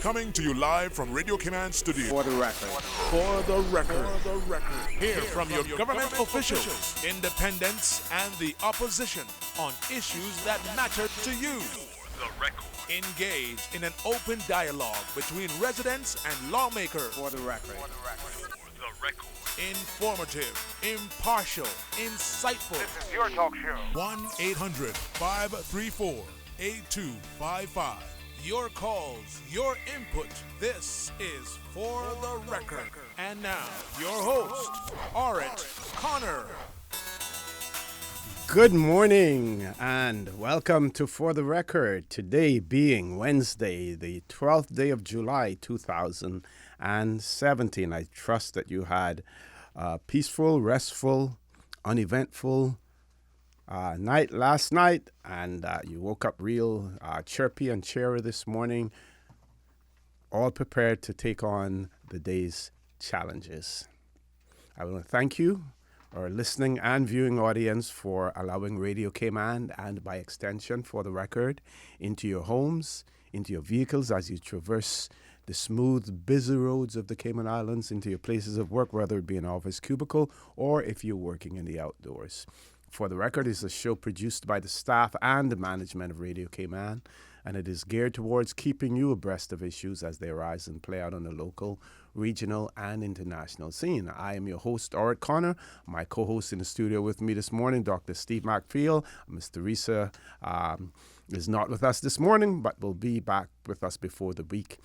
Coming to you live from Radio Cayman Studio. For the record. For the record. Hear from your government officials, independents, and the opposition on issues that matter to you. The record. Engage in an open dialogue between residents and lawmakers. For the record. The record. Informative, impartial, insightful. This is your talk show. 1-800-534-8255. Your calls, your input. This is For the Record. And now, your host, Orit Connor. Good morning and welcome to For the Record. Today being Wednesday, the 12th day of July, 2017. I trust that you had a peaceful, restful, uneventful night last night, and you woke up real chirpy and cheery this morning, all prepared to take on the day's challenges. I want to thank you, our listening and viewing audience, for allowing Radio Cayman and by extension For the Record into your homes, into your vehicles as you traverse the smooth, busy roads of the Cayman Islands, into your places of work, whether it be an office cubicle or if you're working in the outdoors. For the Record is a show produced by the staff and the management of Radio Cayman, and it is geared towards keeping you abreast of issues as they arise and play out on the local, regional, and international scene. I am your host, Orit Connor. My co-host in the studio with me this morning, Dr. Steve McField. Ms. Teresa is not with us this morning, but will be back with us before the week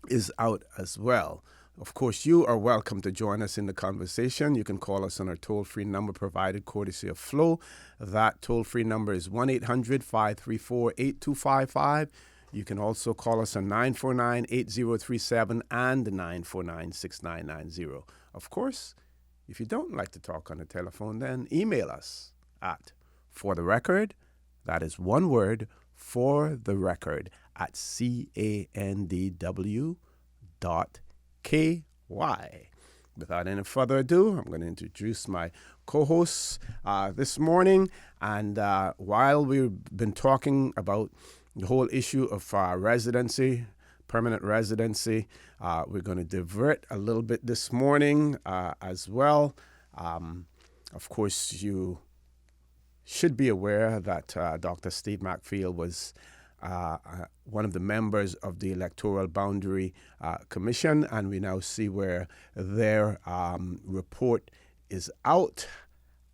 is out as well. Of course, you are welcome to join us in the conversation. You can call us on our toll-free number provided courtesy of Flo. That toll-free number is 1-800-534-8255. You can also call us on 949-8037 and 949-6990. Of course, if you don't like to talk on the telephone, then email us at For the Record. That is one word, For the Record, at CANDW.KY. Without any further ado, I'm going to introduce my co-hosts this morning. And while we've been talking about the whole issue of residency, permanent residency, we're going to divert a little bit this morning as well. Of course, you should be aware that Dr. Steve McField was one of the members of the Electoral Boundary Commission, and we now see where their report is out,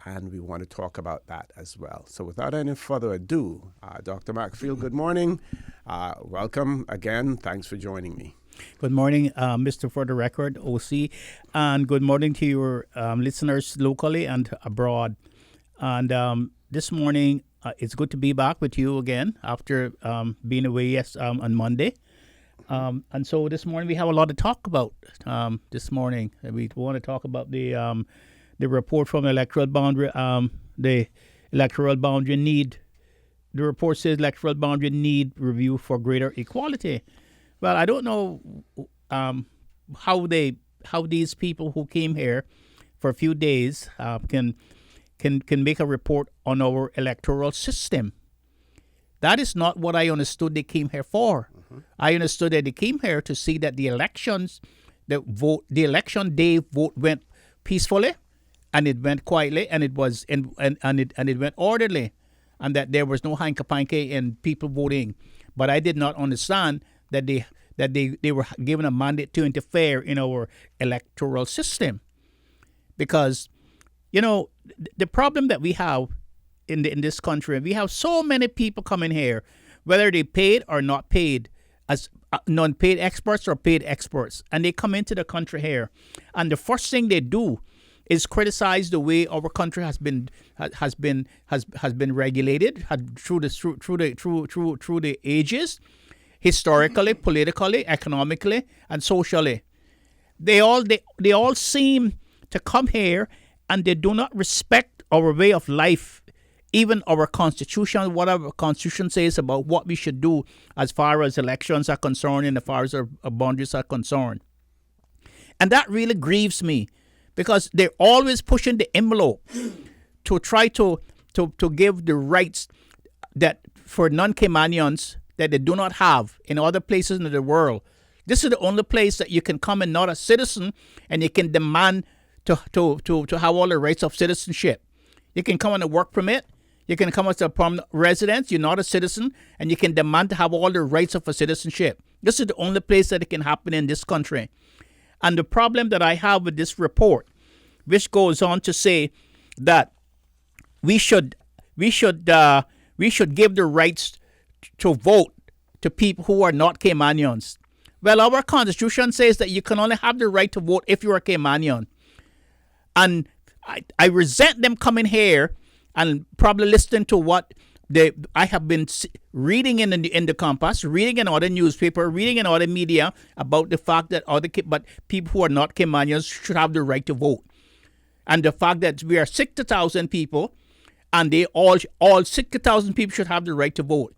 and we want to talk about that as well. So without any further ado, Dr. McField, good morning. Welcome again. Thanks for joining me. Good morning, Mr. For the Record, OC, and good morning to your listeners locally and abroad. And this morning, it's good to be back with you again after being away on Monday. And so this morning we have a lot to talk about. This morning we want to talk about the report from the electoral boundary. The electoral boundary need. The report says electoral boundary need review for greater equality. Well, I don't know how these people who came here for a few days can make a report on our electoral system. That is not what I understood they came here for. Mm-hmm. I understood that they came here to see that the election day vote went peacefully, and it went quietly, and it was and it went orderly, and that there was no hanky-panky in people voting. But I did not understand that they were given a mandate to interfere in our electoral system, because the problem that we have in this country, we have so many people coming here, whether they paid or not paid, as non-paid experts or paid experts, and they come into the country here, and the first thing they do is criticize the way our country has been regulated through the ages, historically, politically, economically, and socially. They all seem to come here, and they do not respect our way of life, even our constitution, whatever constitution says about what we should do as far as elections are concerned and as far as our boundaries are concerned. And that really grieves me, because they're always pushing the envelope to try to give the rights that for non-Caymanians that they do not have in other places in the world. This is the only place that you can come and not a citizen, and you can demand to have all the rights of citizenship. You can come on a work permit. You can come as a permanent resident. You're not a citizen, and you can demand to have all the rights of a citizenship. This is the only place that it can happen in this country. And the problem that I have with this report, which goes on to say that we should give the rights to vote to people who are not Caymanians. Well, our Constitution says that you can only have the right to vote if you're a Caymanian. And I resent them coming here and probably listening to what I have been reading in the Compass, reading in other newspaper, reading in other media about the fact that but people who are not Caymanians should have the right to vote. And the fact that we are 60,000 people, and they all 60,000 people should have the right to vote.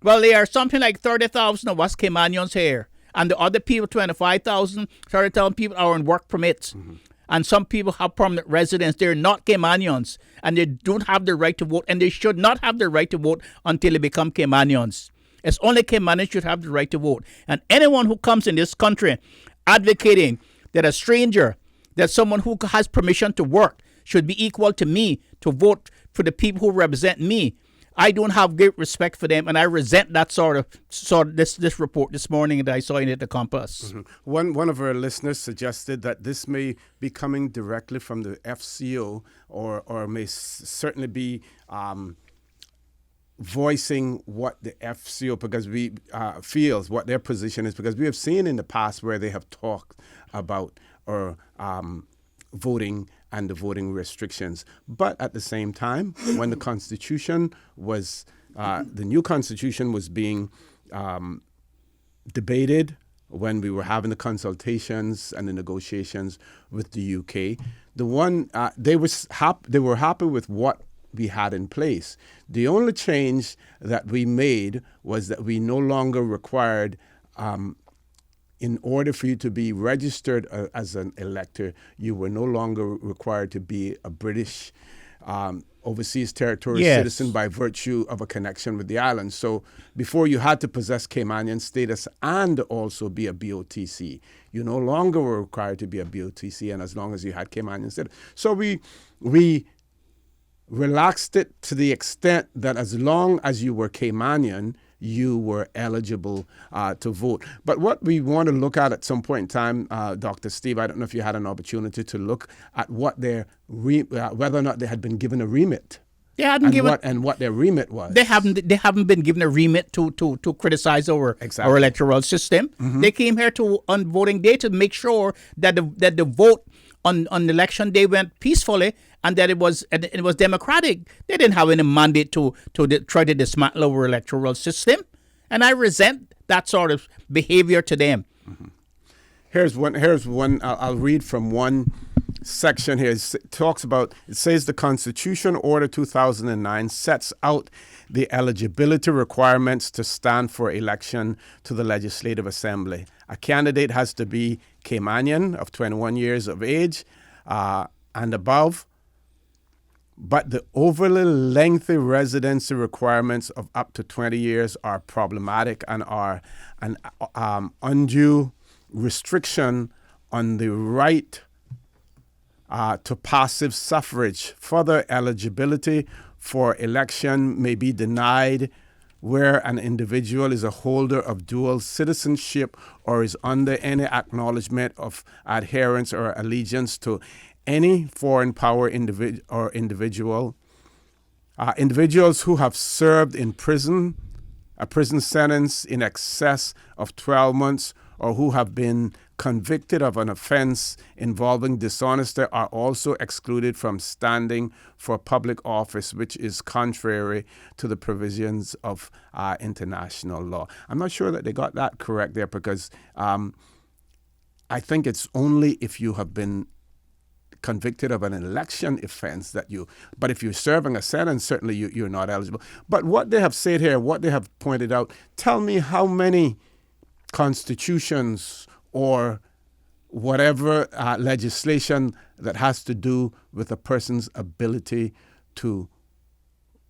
Well, there are something like 30,000 of us Caymanians here, and the other people, 25,000, 30,000 people are on work permits. Mm-hmm. And some people have permanent residence. They're not Caymanians, and they don't have the right to vote, and they should not have the right to vote until they become Caymanians. It's only Caymanians should have the right to vote. And anyone who comes in this country advocating that a stranger, that someone who has permission to work should be equal to me to vote for the people who represent me, I don't have great respect for them, and I resent that this report this morning that I saw in the Compass. Mm-hmm. One of our listeners suggested that this may be coming directly from the FCO, or may certainly be voicing what the FCO, because we feels what their position is, because we have seen in the past where they have talked about voting and the voting restrictions. But at the same time, when the Constitution was, the new Constitution was being debated, when we were having the consultations and the negotiations with the UK, they were happy with what we had in place. The only change that we made was that we no longer required in order for you to be registered as an elector, you were no longer required to be a British overseas territorial citizen by virtue of a connection with the island. So before, you had to possess Caymanian status and also be a BOTC. You no longer were required to be a BOTC, and as long as you had Caymanian status. So we relaxed it to the extent that as long as you were Caymanian, you were eligible to vote. But what we want to look at some point in time, Dr. Steve, I don't know if you had an opportunity to look at what whether or not they had been given a remit. They hadn't what their remit was. They haven't been given a remit to criticize our electoral system. Mm-hmm. They came here on voting day to make sure that the vote on election day went peacefully, and that it was democratic. They didn't have any mandate to try to dismantle our electoral system, and I resent that sort of behavior to them. Mm-hmm. Here's one. I'll read from one section here. It says the Constitution Order 2009 sets out the eligibility requirements to stand for election to the Legislative Assembly. A candidate has to be Caymanian of 21 years of age and above, but the overly lengthy residency requirements of up to 20 years are problematic and are an undue restriction on the right to passive suffrage. Further, eligibility for election may be denied where an individual is a holder of dual citizenship or is under any acknowledgement of adherence or allegiance to any foreign power individual. Individuals who have served in prison, a prison sentence in excess of 12 months, or who have been convicted of an offense involving dishonesty are also excluded from standing for public office, which is contrary to the provisions of international law. I'm not sure that they got that correct there, because I think it's only if you have been convicted of an election offense but if you're serving a sentence, certainly you're not eligible. But what they have said here, what they have pointed out, tell me how many constitutions or whatever legislation that has to do with a person's ability to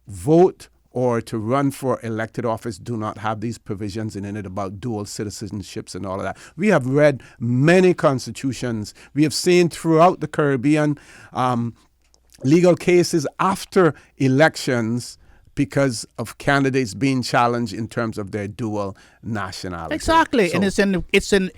vote or to run for elected office do not have these provisions in it about dual citizenships and all of that. We have read many constitutions. We have seen throughout the Caribbean legal cases after elections because of candidates being challenged in terms of their dual nationality. Exactly, So, and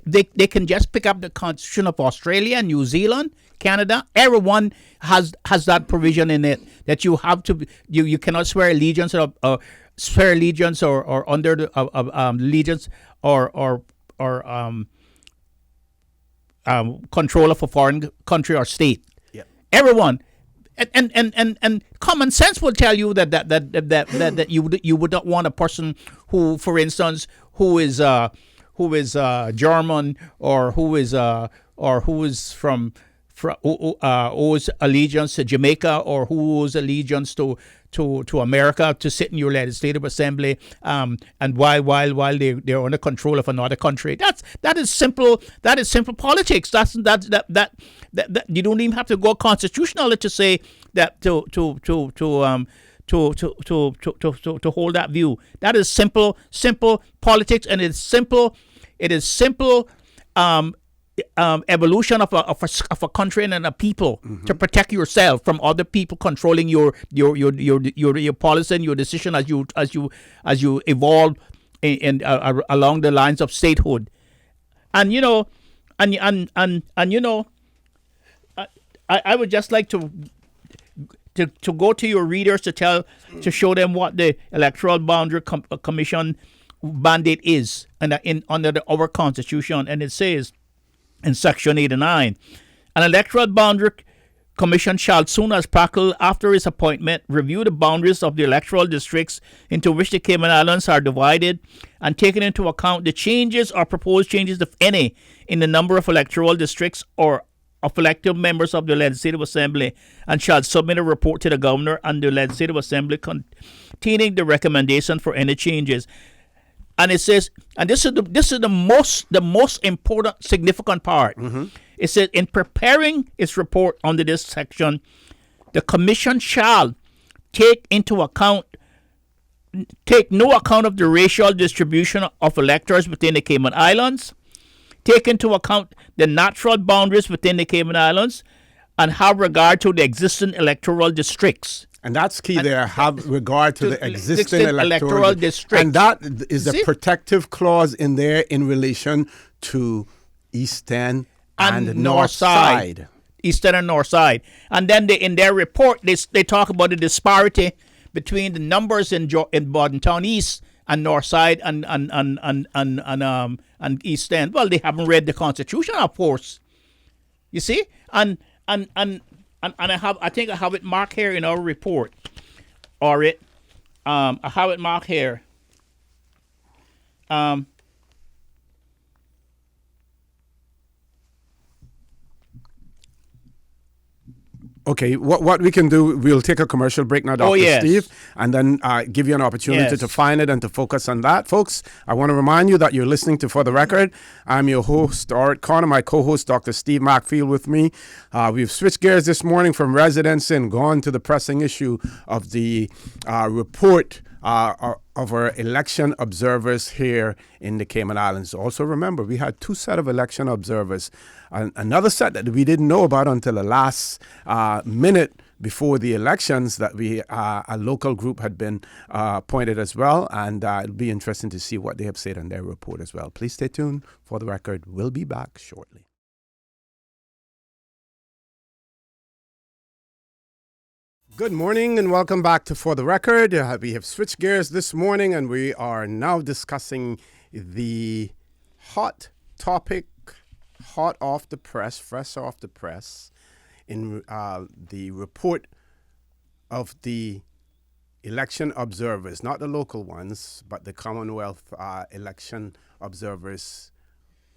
they can just pick up the Constitution of Australia, New Zealand, Canada. Everyone has that provision in it that you have to you cannot swear allegiance or under the allegiance or control of a foreign country or state. yeah. Everyone. And common sense will tell you that you would not want a person who, for instance, who is German or who is from who owes allegiance to Jamaica or who owes allegiance to America to sit in your legislative assembly and while they're under control of another country. That is simple politics. That you don't even have to go constitutional to say that to hold that view. That is simple politics, and it's simple evolution of a country and a people to protect yourself from other people controlling your policy and your decision as you evolve in along the lines of statehood. And I would just like to go to your readers to show them what the Electoral Boundary Commission mandate is under our Constitution, and it says in Section 89, an Electoral Boundary Commission shall soon as practical after its appointment review the boundaries of the electoral districts into which the Cayman Islands are divided and taking into account the changes or proposed changes, if any, in the number of electoral districts or of elected members of the Legislative Assembly, and shall submit a report to the Governor and the Legislative Assembly containing the recommendation for any changes. And it says, and this is the most important, significant part. It says, in preparing its report under this section, the Commission shall take no account of the racial distribution of electors within the Cayman Islands, take into account the natural boundaries within the Cayman Islands, and have regard to the existing electoral districts. And that's key there. Have regard to the existing electoral districts. And that is a protective clause in there in relation to Eastern and North Side. Eastern and North Side. And then in their report, they talk about the disparity between the numbers in Bordentown East and North Side and East End. Well, they haven't read the Constitution, of course. You see? And I think I have it marked here in our report. I have it marked here. Okay, what we can do, we'll take a commercial break now, Dr. Steve, and then give you an opportunity to find it and to focus on that. Folks, I want to remind you that you're listening to For the Record. I'm your host, Art Connor, my co-host, Dr. Steve Macfield with me. We've switched gears this morning from residents and gone to the pressing issue of the report of our election observers here in the Cayman Islands. Also remember, we had two set of election observers. Another set that we didn't know about until the last minute before the elections, that a local group had been appointed as well. And it'll be interesting to see what they have said in their report as well. Please stay tuned. For the Record, we'll be back shortly. Good morning and welcome back to For the Record. We have switched gears this morning and we are now discussing the hot topic, hot off the press, fresh off the press, in the report of the election observers, not the local ones, but the Commonwealth election observers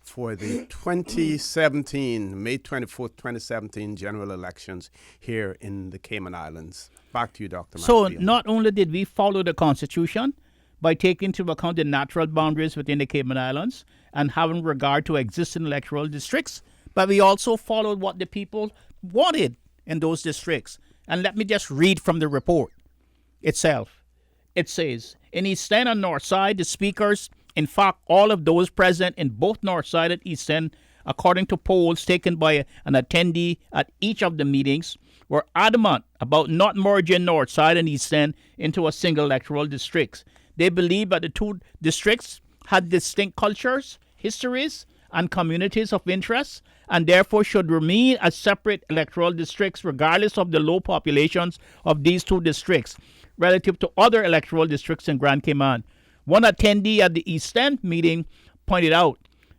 for the 2017, May 24th, 2017 general elections here in the Cayman Islands. Back to you, Dr. So Macfield. not only did we follow the Constitution by taking into account the natural boundaries within the Cayman Islands and having regard to existing electoral districts, but we also followed what the people wanted in those districts. And let me just read from the report itself. It says, in East End and North Side, the speakers, in fact, all of those present in both North Side and East End, according to polls taken by an attendee at each of the meetings, were adamant about not merging North Side and East End into a single electoral district. They believe that the two districts had distinct cultures, histories, and communities of interest, and therefore should remain as separate electoral districts regardless of the low populations of these two districts relative to other electoral districts in Grand Cayman. One attendee at the East End meeting pointed out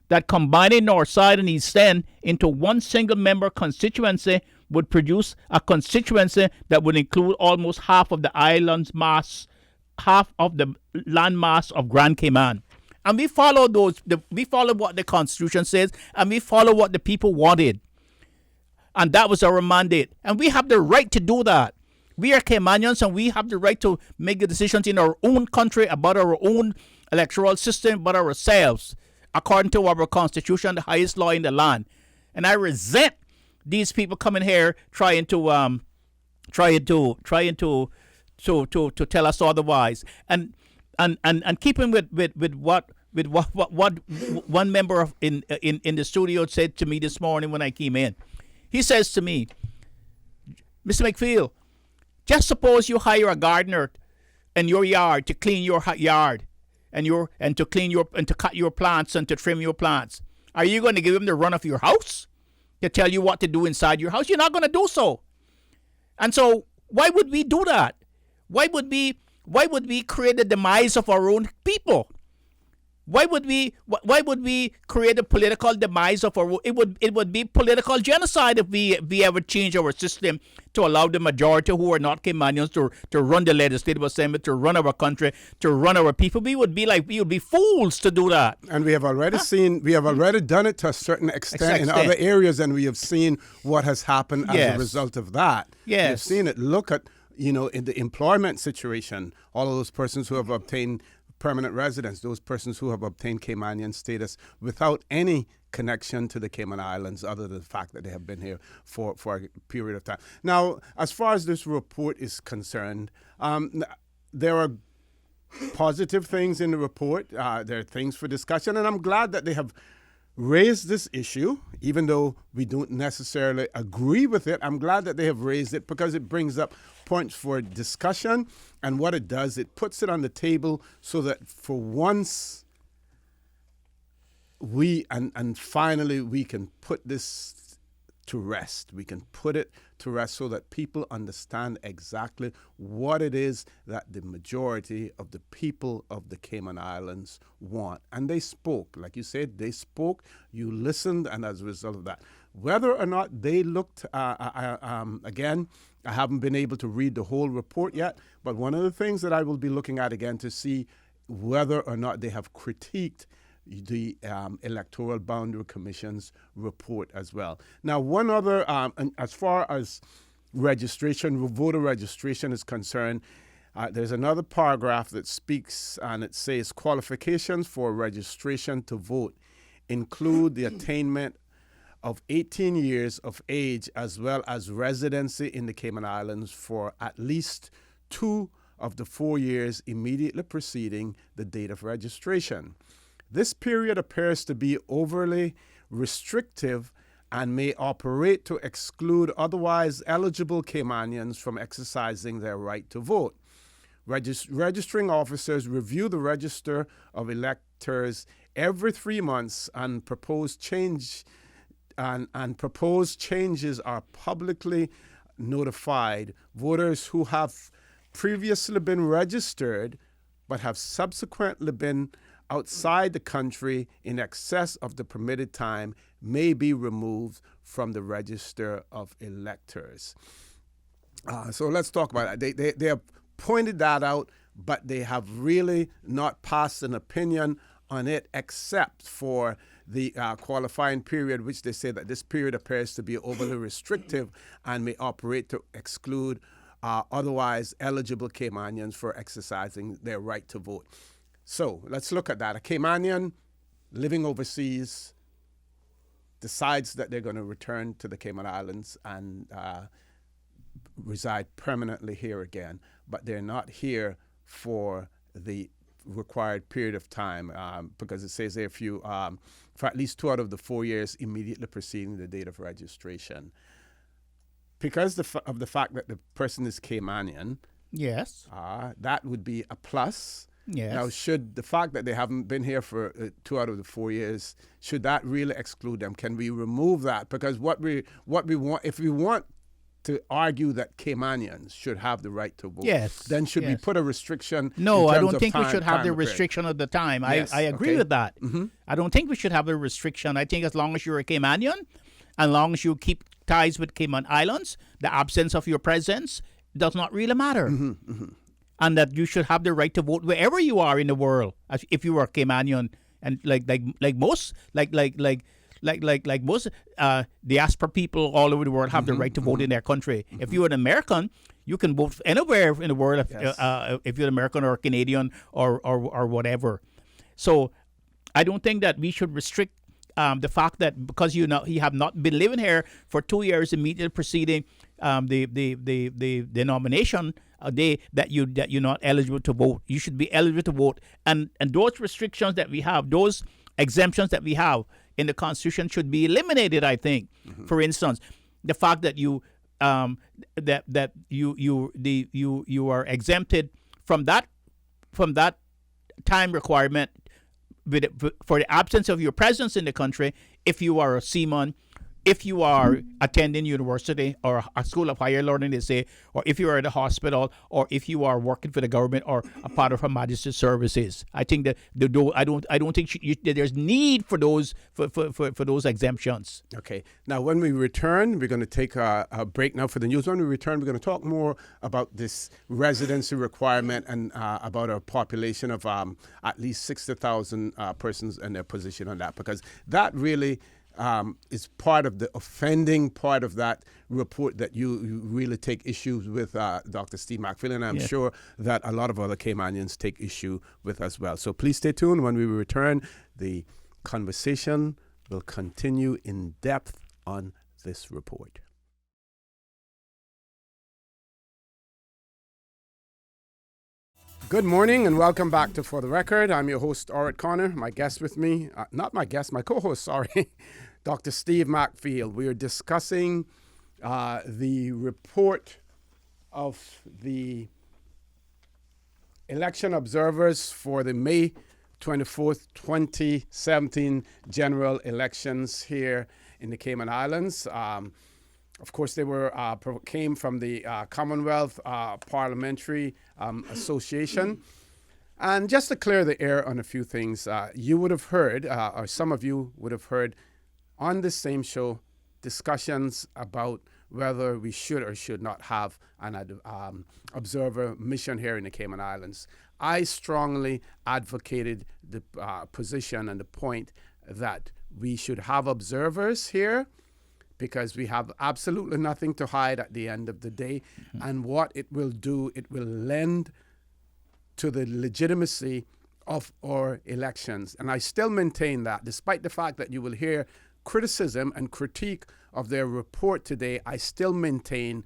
that combining North Side and East End into one single member constituency would produce a constituency that would include almost half of the island's mass, half of the land mass of Grand Cayman. And we follow we follow what the Constitution says, and we follow what the people wanted. And that was our mandate. And we have the right to do that. We are Caymanians, and we have the right to make the decisions in our own country about our own electoral system, about ourselves, according to our Constitution, the highest law in the land. And I resent these people coming here trying to tell us otherwise. And keeping with what one member in the studio said to me this morning when I came in. He says to me, Mr. McPhail, just suppose you hire a gardener in your yard to clean your yard and to cut your plants and to trim your plants. Are you going to give him the run of your house to tell you what to do inside your house? You're not going to do so. And so why would we do that? Why would we create the demise of our own people? Why would we create a political demise of our? It would be political genocide if we ever change our system to allow the majority who are not Caymanians to run the legislative assembly, to run our country, to run our people. We would be fools to do that. And we have already done it to a certain extent in other areas, and we have seen what has happened as a result of that. Yes. We've seen it. Look at, in the employment situation, all of those persons who have obtained permanent residence, those persons who have obtained Caymanian status without any connection to the Cayman Islands other than the fact that they have been here for a period of time. Now, as far as this report is concerned, there are positive things in the report. There are things for discussion, and I'm glad that they have raised this issue, even though we don't necessarily agree with it. I'm glad that they have raised it because it brings up points for discussion, and what it does, it puts it on the table so that for once and finally we can put this to rest. We can put it to rest so that people understand exactly what it is that the majority of the people of the Cayman Islands want. And they spoke. Like you said, they spoke, you listened, and as a result of that, whether or not they looked, again, I haven't been able to read the whole report yet, but one of the things that I will be looking at again to see whether or not they have critiqued the Electoral Boundary Commission's report as well. Now, one other, as far as registration, voter registration is concerned, there's another paragraph that speaks, and it says qualifications for registration to vote include the attainment of 18 years of age as well as residency in the Cayman Islands for at least 2 of the 4 years immediately preceding the date of registration. This period appears to be overly restrictive and may operate to exclude otherwise eligible Caymanians from exercising their right to vote. Registering officers review the register of electors every 3 months, and proposed changes are publicly notified. Voters who have previously been registered but have subsequently been outside the country in excess of the permitted time may be removed from the register of electors. So let's talk about that. They have pointed that out, but they have really not passed an opinion on it except for the qualifying period, which they say that this period appears to be overly restrictive and may operate to exclude otherwise eligible Caymanians for exercising their right to vote. So let's look at that. A Caymanian living overseas decides that they're going to return to the Cayman Islands and reside permanently here again, but they're not here for the required period of time, because it says there if you for at least 2 out of the 4 years immediately preceding the date of registration. Because of the fact that the person is Caymanian, Yes. that would be a plus. Yes. Now, should the fact that they haven't been here for 2 out of the 4 years, should that really exclude them? Can we remove that? Because what we want, if we want to argue that Caymanians should have the right to vote, Yes. then should we put a restriction? No, in I terms don't of think we should have the time period? restriction of the time. Yes, I agree okay. with that. I don't think we should have the restriction. I think as long as you're a Caymanian, as long as you keep ties with Cayman Islands, the absence of your presence does not really matter. And that you should have the right to vote wherever you are in the world, as if you are Caymanian, and like most diaspora people all over the world have the right to vote in their country. If you're an American, you can vote anywhere in the world if you're an American or Canadian or whatever. So I don't think that we should restrict the fact that because you have not been living here for 2 years immediately preceding the nomination day that you're not eligible to vote. You should be eligible to vote, and those restrictions that we have, those exemptions that we have in the Constitution should be eliminated. I think, for instance, the fact that you you are exempted from that time requirement for the absence of your presence in the country if you are a seaman, if you are attending university or a school of higher learning, they say, or if you are at a hospital, or if you are working for the government or a part of Her Majesty's services. I think that I don't think that there's need for those for those exemptions. Okay. Now, when we return, we're going to take a break now for the news. When we return, we're going to talk more about this residency requirement and about a population of at least 60,000 persons and their position on that, because that really is part of the offending part of that report that you really take issues with, Dr. Steve McPhail, and I'm sure that a lot of other Caymanians take issue with as well. So please stay tuned. When we return, the conversation will continue in depth on this report. Good morning and welcome back to For the Record. I'm your host, Orrit Connor. My guest with me, my co-host, Dr. Steve McPhail. We are discussing the report of the election observers for the May 24th, 2017 general elections here in the Cayman Islands. Of course, they came from the Commonwealth Parliamentary Association. And just to clear the air on a few things, you would have heard, or some of you would have heard on this same show, discussions about whether we should or should not have an observer mission here in the Cayman Islands. I strongly advocated the position and the point that we should have observers here, because we have absolutely nothing to hide at the end of the day. Mm-hmm. And what it will do, it will lend to the legitimacy of our elections. And I still maintain that, despite the fact that you will hear criticism and critique of their report today, I still maintain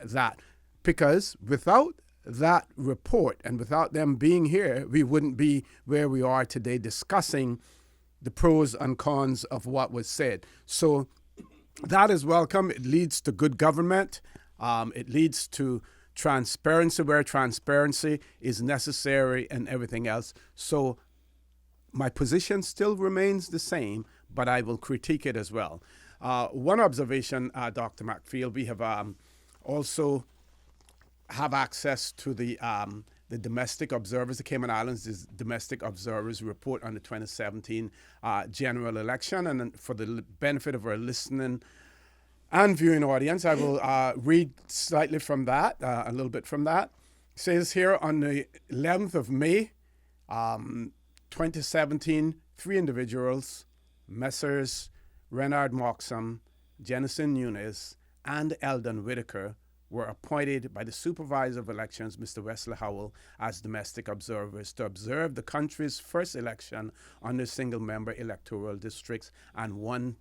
that. Because without that report and without them being here, we wouldn't be where we are today discussing the pros and cons of what was said. So that is welcome. It leads to good government. It leads to transparency where transparency is necessary and everything else. So my position still remains the same, but I will critique it as well. One observation, Dr. McPhail, we have also have access to the domestic observers, the Cayman Islands' domestic observers report on the 2017 general election. And for the benefit of our listening and viewing audience, I will read slightly from that, a little bit from that. It says here, on the 11th of May, 2017, 3 individuals, Messrs. Renard Moxham, Jennison Nunes, and Eldon Whitaker, were appointed by the Supervisor of Elections, Mr. Wesley Howell, as domestic observers to observe the country's first election under single-member electoral districts and one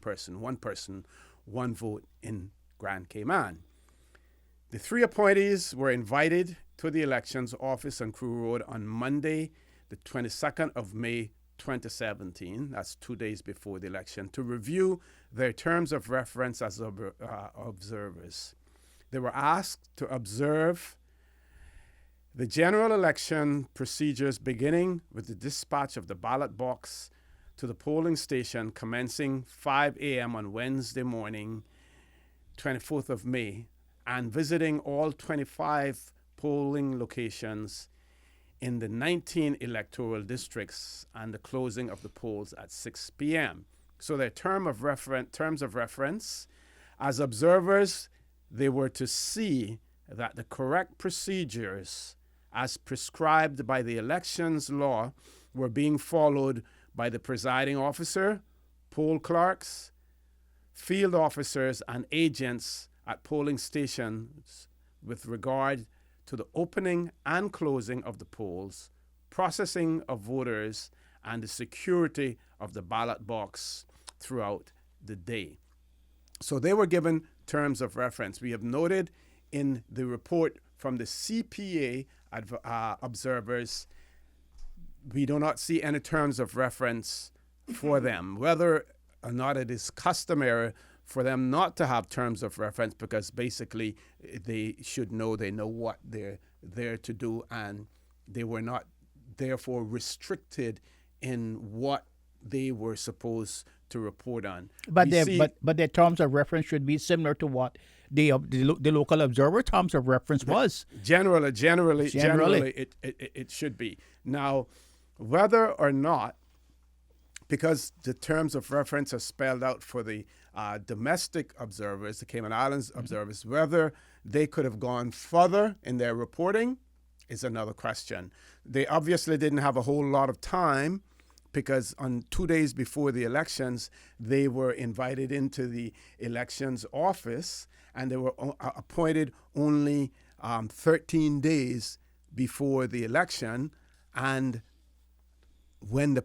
person, one vote in Grand Cayman. The 3 appointees were invited to the elections office on Crew Road on Monday, the 22nd of May, 2017. That's 2 days before the election, to review their terms of reference as observers. They were asked to observe the general election procedures, beginning with the dispatch of the ballot box to the polling station commencing 5 a.m. on Wednesday morning, 24th of May, and visiting all 25 polling locations in the 19 electoral districts, and the closing of the polls at 6 p.m. So their terms of reference, as observers, they were to see that the correct procedures as prescribed by the elections law were being followed by the presiding officer, poll clerks, field officers, and agents at polling stations with regard to the opening and closing of the polls, processing of voters, and the security of the ballot box throughout the day. So they were given terms of reference. We have noted in the report from the CPA observers, we do not see any terms of reference for them, whether or not it is customary for them not to have terms of reference, because basically they should know, they know what they're there to do, and they were not therefore restricted in what they were supposed to report on. But their terms of reference should be similar to what the local observer terms of reference was. Generally, it should be. Now, whether or not, because the terms of reference are spelled out for the domestic observers, the Cayman Islands observers, whether they could have gone further in their reporting is another question. They obviously didn't have a whole lot of time, because on 2 days before the elections, they were invited into the elections office, and they were appointed only 13 days before the election. And when the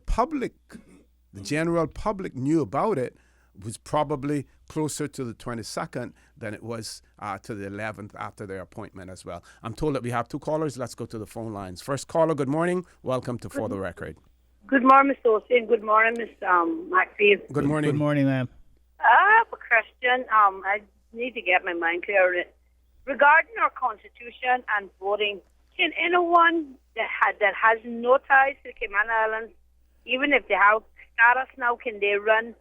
general public knew about it, was probably closer to the 22nd than it was to the 11th after their appointment as well. I'm told that we have 2 callers. Let's go to the phone lines. First caller, good morning. Welcome to For the Record. Good morning, Mr. Osteen. Good morning, Ms. McPhee. Good morning. Good morning, ma'am. I have a question. I need to get my mind clear on it. Regarding our Constitution and voting, can anyone that has no ties to the Cayman Islands, even if they have status now, can they run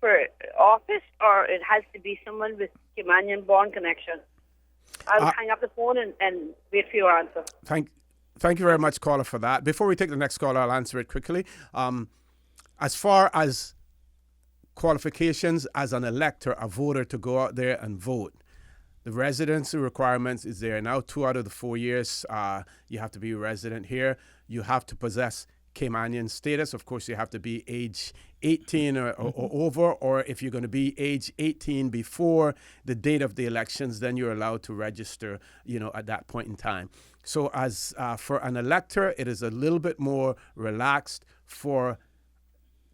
for office, or it has to be someone with Caymanian-born connection? I'll hang up the phone and wait for your answer. Thank you very much, caller, for that. Before we take the next caller, I'll answer it quickly. As far as qualifications as an elector, a voter to go out there and vote, the residency requirements is there now. 2 out of the 4 years, you have to be a resident here. You have to possess Caymanian status. Of course, you have to be age 18 or over, or if you're going to be age 18 before the date of the elections, then you're allowed to register, at that point in time. So as for an elector, it is a little bit more relaxed. For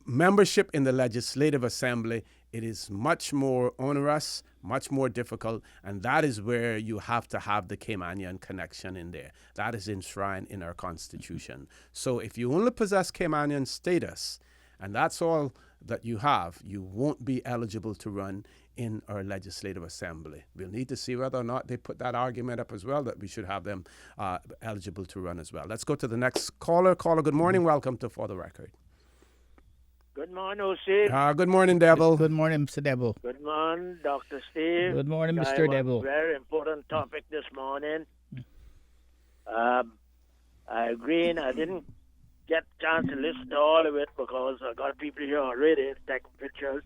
membership in the Legislative Assembly, it is much more onerous, much more difficult, and that is where you have to have the Caymanian connection in there. That is enshrined in our Constitution. So if you only possess Caymanian status, and that's all that you have, you won't be eligible to run in our Legislative Assembly. We'll need to see whether or not they put that argument up as well, that we should have them eligible to run as well. Let's go to the next caller. Caller, good morning. Welcome to For the Record. Good morning, O.C. Good morning, Devil. Good morning, Mr. Devil. Good morning, Dr. Steve. Good morning, Mr. Devil. Very important topic this morning. I agree, and I didn't get a chance to listen to all of it because I got people here already taking pictures.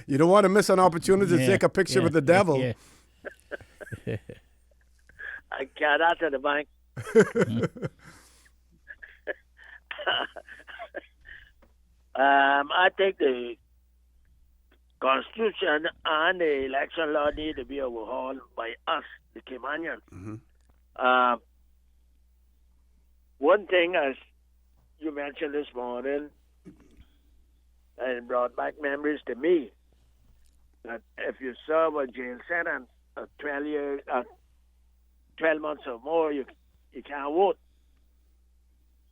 You don't want to miss an opportunity to take a picture with the devil. I can't answer the bank. I think the Constitution and the election law need to be overhauled by us, the Caymanians. Mm-hmm. One thing, as you mentioned this morning, and brought back memories to me, that if you serve a jail sentence, 12 months or more, you can't vote.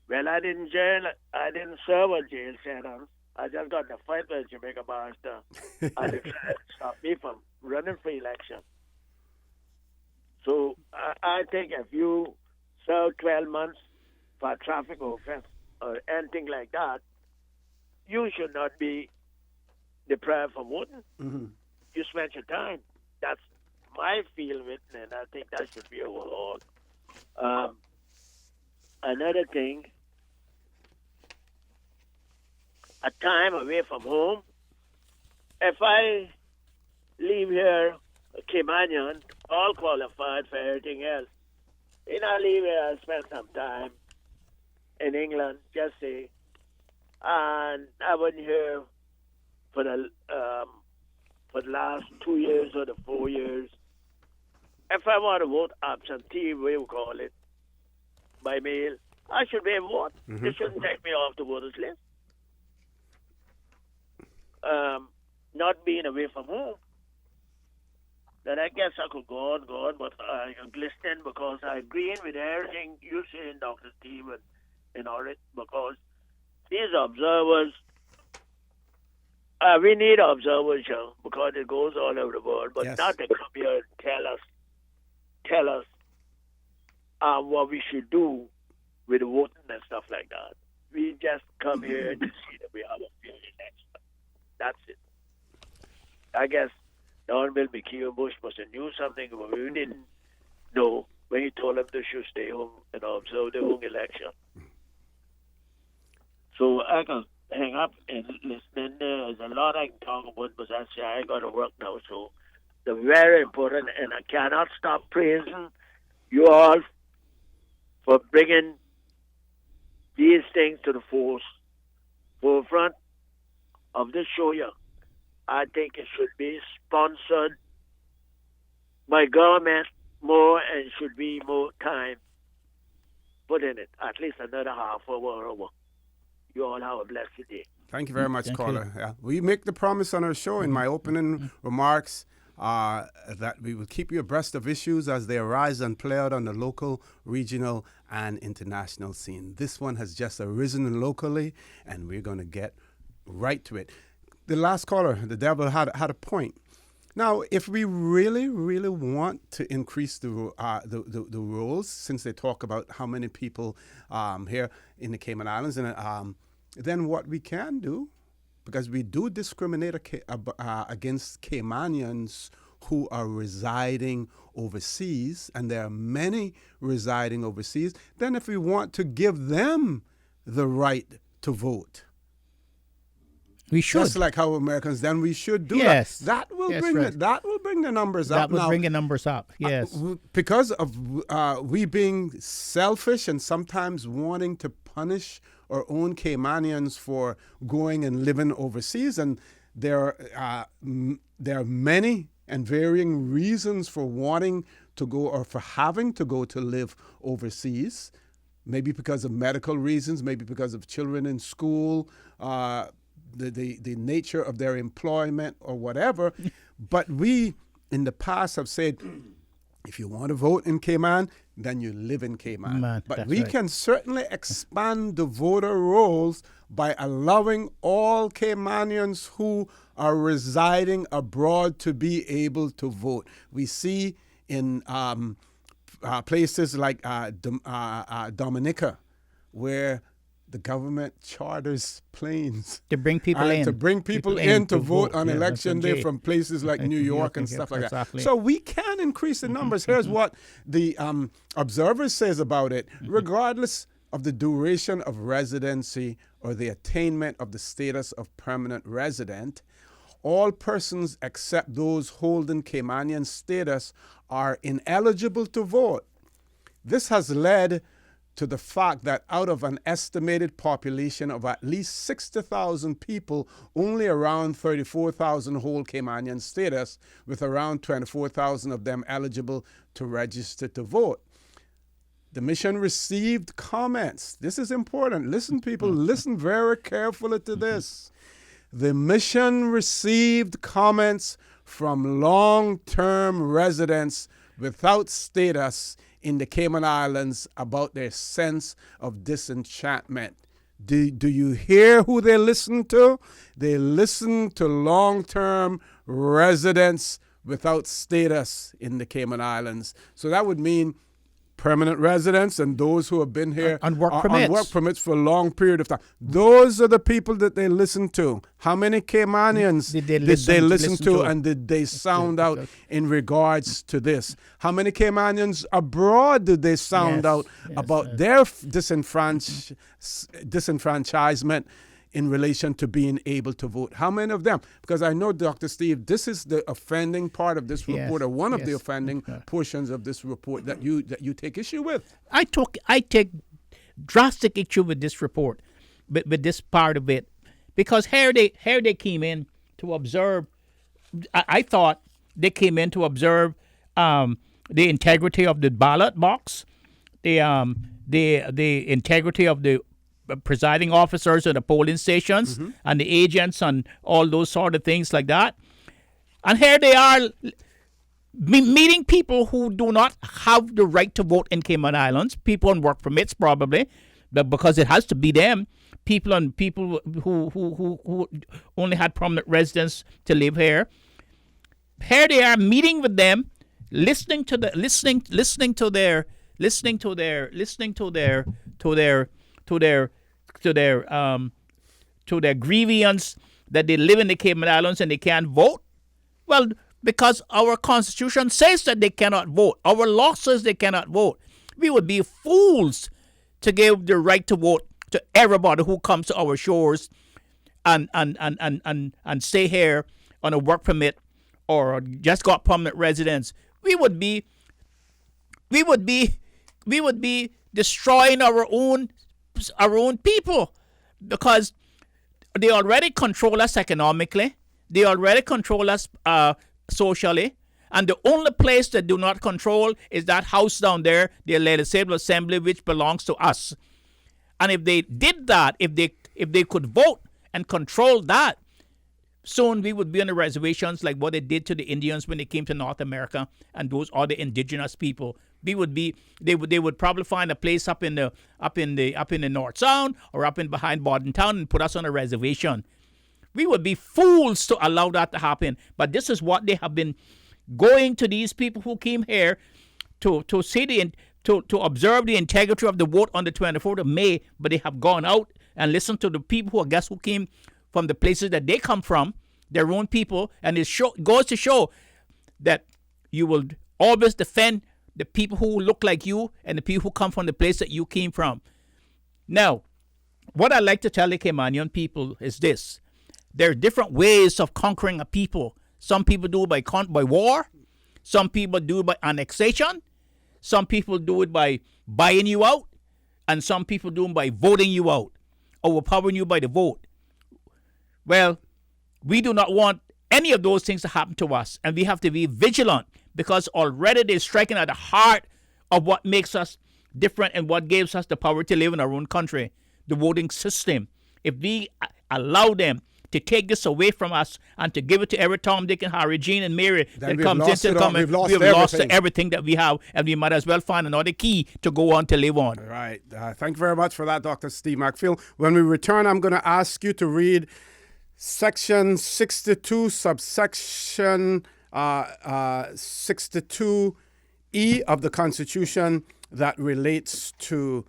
Well, I didn't serve a jail sentence. I just got in a fight with a Jamaica barrister, and they tried to stop me from running for election. So I think if you serve 12 months for a traffic offense or anything like that, you should not be deprived from voting. Mm-hmm. You spent your time. That's my feeling, and I think that should be overhauled. Another thing, a time away from home. If I leave here, Caymanian, all qualified for everything else, I leave here, I spend some time in England, just say, and I wasn't here for the last 2 years or the 4 years. If I want to vote absentee, we will call it, by mail, I should be able to vote. Mm-hmm. They shouldn't take me off the voters list. Not being away from home. Then I guess I could go on, but I'm listening because I agree with everything you say, Dr. Steve, and all it, because these observers, we need observers, because it goes all over the world, but Yes. not to come here and tell us what we should do with the voting and stuff like that. We just come here to see that we have a fair election. That's it. I guess Don Bill McKeown Bush must have knew something, but we didn't know when he told them they should stay home and observe their own election. So I can hang up and listen. There's a lot I can talk about, but I got to work now. So they're very important, and I cannot stop praising you all for bringing these things to the forefront of this show here. I think it should be sponsored by government more, and should be more time put in it, at least another half hour or hour. You all have a blessed day. Thank you very much, Thank caller. Yeah. We make the promise on our show in my opening remarks that we will keep you abreast of issues as they arise and play out on the local, regional, and international scene. This one has just arisen locally, and we're going to get right to it. The last caller, the devil, had a point. Now, if we really, really want to increase the rules, since they talk about how many people here in the Cayman Islands, and then what we can do, because we do discriminate against Caymanians who are residing overseas, and there are many residing overseas, then if we want to give them the right to vote, we should. just like how Americans, then we should do Yes. that. That will Yes, bring right. that will bring the numbers That up. would Now, bring the numbers up. Yes. because of we being selfish and sometimes wanting to punish our own Caymanians for going and living overseas, and there are many and varying reasons for wanting to go or for having to go to live overseas. Maybe because of medical reasons, maybe because of children in school, the nature of their employment or whatever. But we, in the past, have said, if you want to vote in Cayman, then you live in Cayman. But that's we right. can certainly expand the voter rolls by allowing all Caymanians who are residing abroad to be able to vote. We see in places like Dominica, where the government charters planes To bring people in. to bring people in to vote on Yeah, election that's day from places like New York and stuff like exactly. that. So we can increase the numbers. Here's what the Observer says about it. Regardless of the duration of residency or the attainment of the status of permanent resident, all persons except those holding Caymanian status are ineligible to vote. This has led to the fact that out of an estimated population of at least 60,000 people, only around 34,000 hold Caymanian status, with around 24,000 of them eligible to register to vote. The mission received comments. This is important. Listen, people, listen very carefully to this. The mission received comments from long-term residents without status in the Cayman Islands about their sense of disenchantment. Do you hear who they listen to? They listen to long-term residents without status in the Cayman Islands. So that would mean permanent residents and those who have been here on work on work permits for a long period of time. Those are the people that they listen to. How many Caymanians did they listen to, and did they sound out in regards to this? How many Caymanians abroad did they sound out about their disenfranchisement in relation to being able to vote? How many of them? Because I know, Dr. Steve, this is the offending part of this report, or one of the offending portions of this report that you take issue with. I take drastic issue with this report, with this part of it, because here they came in to observe. I thought they came in to observe the integrity of the ballot box, the integrity of the presiding officers at the polling stations and the agents and all those sort of things like that. And here they are meeting people who do not have the right to vote in Cayman Islands, people on work permits probably, but because it has to be them, people who only had permanent residence to live here. Here they are meeting with them, listening to their grievance that they live in the Cayman Islands and they can't vote. Well, because our Constitution says that they cannot vote. Our law says they cannot vote. We would be fools to give the right to vote to everybody who comes to our shores and stay here on a work permit or just got permanent residence. We would be destroying our own people, because they already control us economically. They already control us socially. And the only place that do not control is that house down there, the Legislative Assembly, which belongs to us. And if they did that, if they could vote and control that, soon we would be on the reservations like what they did to the Indians when they came to North America and those other indigenous people. They would probably find a place up in the North Sound or up in behind Bordentown and put us on a reservation. We would be fools to allow that to happen. But this is what they have been going to these people who came here to observe the integrity of the vote on the 24th of May. But they have gone out and listened to the people who came from the places that they come from, their own people, and it goes to show that you will always defend the people who look like you and the people who come from the place that you came from. Now, what I like to tell the Caymanian people is this. There are different ways of conquering a people. Some people do it by war. Some people do it by annexation. Some people do it by buying you out. And some people do it by voting you out, overpowering you by the vote. Well, we do not want any of those things to happen to us. And we have to be vigilant, because already they're striking at the heart of what makes us different and what gives us the power to live in our own country, the voting system. If we allow them to take this away from us and to give it to every Tom, Dick, and Harry, Jean, and Mary that comes into the comment, we've lost everything that we have, and we might as well find another key to go on to live on. All right. Thank you very much for that, Dr. Steve McPhail. When we return, I'm going to ask you to read Section 62, subsection 62E of the Constitution that relates to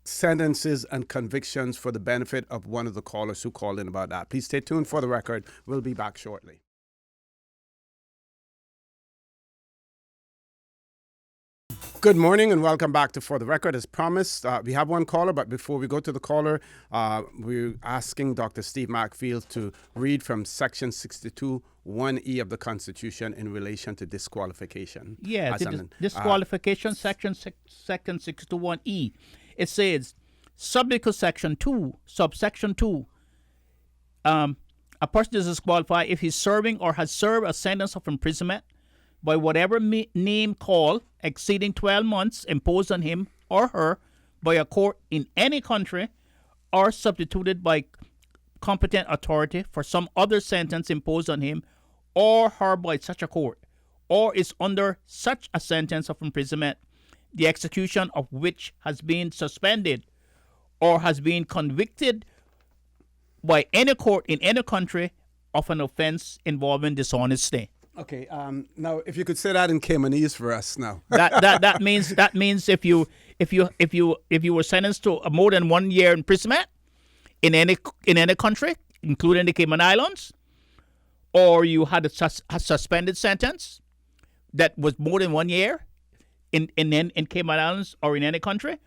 sentences and convictions, for the benefit of one of the callers who called in about that. Please stay tuned for the record. We'll be back shortly. Good morning and welcome back to For the Record. As promised, we have one caller, but before we go to the caller, we're asking Dr. Steve McPhail to read from Section 62, 1E of the Constitution in relation to disqualification. Yeah, disqualification, Section 61E. It says, subject to Section 2, subsection 2, a person is disqualified if he's serving or has served a sentence of imprisonment by whatever name called exceeding 12 months imposed on him or her by a court in any country, or substituted by competent authority for some other sentence imposed on him or her by such a court, or is under such a sentence of imprisonment the execution of which has been suspended or has been convicted by any court in any country of an offense involving dishonesty. Okay. Now, if you could say that in Caymanese for us now. That means if you were sentenced to more than 1 year imprisonment in any country, including the Cayman Islands, or you had a suspended sentence that was more than 1 year in Cayman Islands or in any country,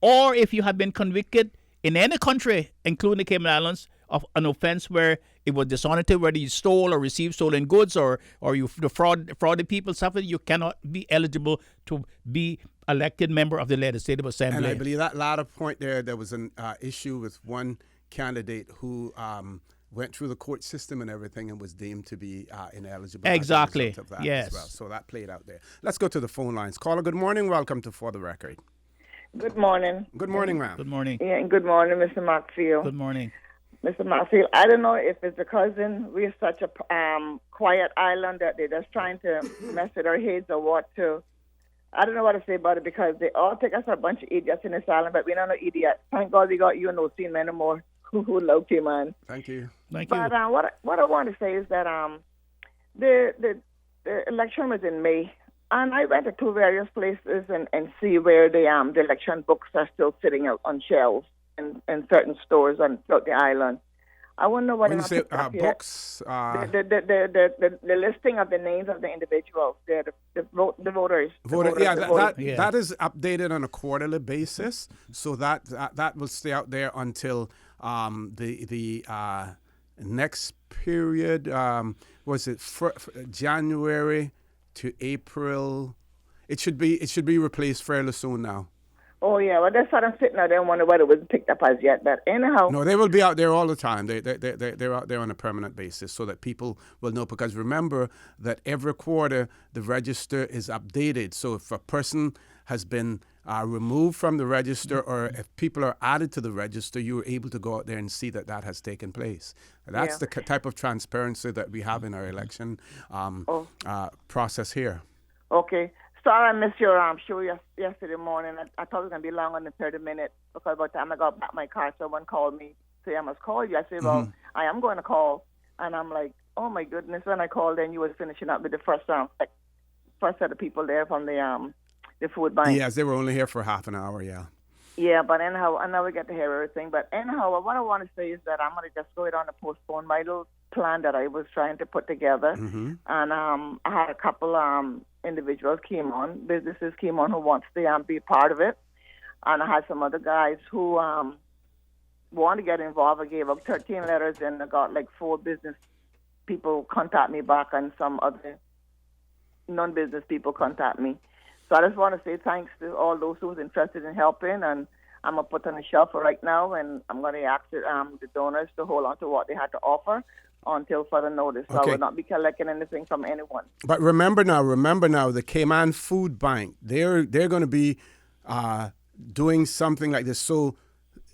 or if you have been convicted in any country, including the Cayman Islands, of an offense where it was dishonesty, whether you stole or received stolen goods or you defrauded people, something, you cannot be eligible to be elected member of the Legislative Assembly. And I believe that latter point there was an issue with one candidate who went through the court system and everything and was deemed to be ineligible. Exactly. As a result of that Yes. as well. So that played out there. Let's go to the phone lines. Caller, good morning. Welcome to For the Record. Good morning. Good morning, ma'am. Good morning. Yeah, and good morning, Mr. Maxfield. Good morning. Mr. Maxfield, I don't know if it's because we're such a quiet island that they're just trying to mess with our heads or what to. I don't know what to say about it because they all think us a bunch of idiots in this island, but we're not no idiots. Thank God we got you and no seen many more who love Cayman. Thank you. Thank you. But what I want to say is that the election was in May, and I went to two various places and see where the election books are still sitting out on shelves in certain stores on throughout the island. I wonder what When you say books, the listing of the names of the individuals, the voters. That is updated on a quarterly basis, so that will stay out there until the next period. Was it January to April? It should be replaced fairly soon now. Oh, yeah. Well, that's what I'm sitting out there and wonder whether it wasn't picked up as yet. But anyhow. No, they will be out there all the time. They're out there on a permanent basis so that people will know. Because remember that every quarter the register is updated. So if a person has been removed from the register or if people are added to the register, you are able to go out there and see that has taken place. That's the type of transparency that we have in our election process here. Okay. Sorry, I missed your show yesterday morning. I thought it was going to be longer than 30 minutes because by the time I got back my car, someone called me, say I must call you. I said, well, I am going to call. And I'm like, oh, my goodness. When I called, then you was finishing up with the first set of people there from the food bank. Yes, they were only here for half an hour, yeah. Yeah, but anyhow, I know we get to hear everything. But anyhow, what I want to say is that I'm going to just go ahead on to postpone my little plan that I was trying to put together. And I had a couple individuals businesses came on who wants to be part of it. And I had some other guys who want to get involved. I gave up 13 letters and I got like 4 business people contact me back and some other non-business people contact me. So I just want to say thanks to all those who was interested in helping, and I'm going to put on a shelf for right now, and I'm going to ask the donors to hold on to what they had to offer until further notice. So I will not be collecting anything from anyone. But remember now, the Cayman Food Bank, they're going to be doing something like this. So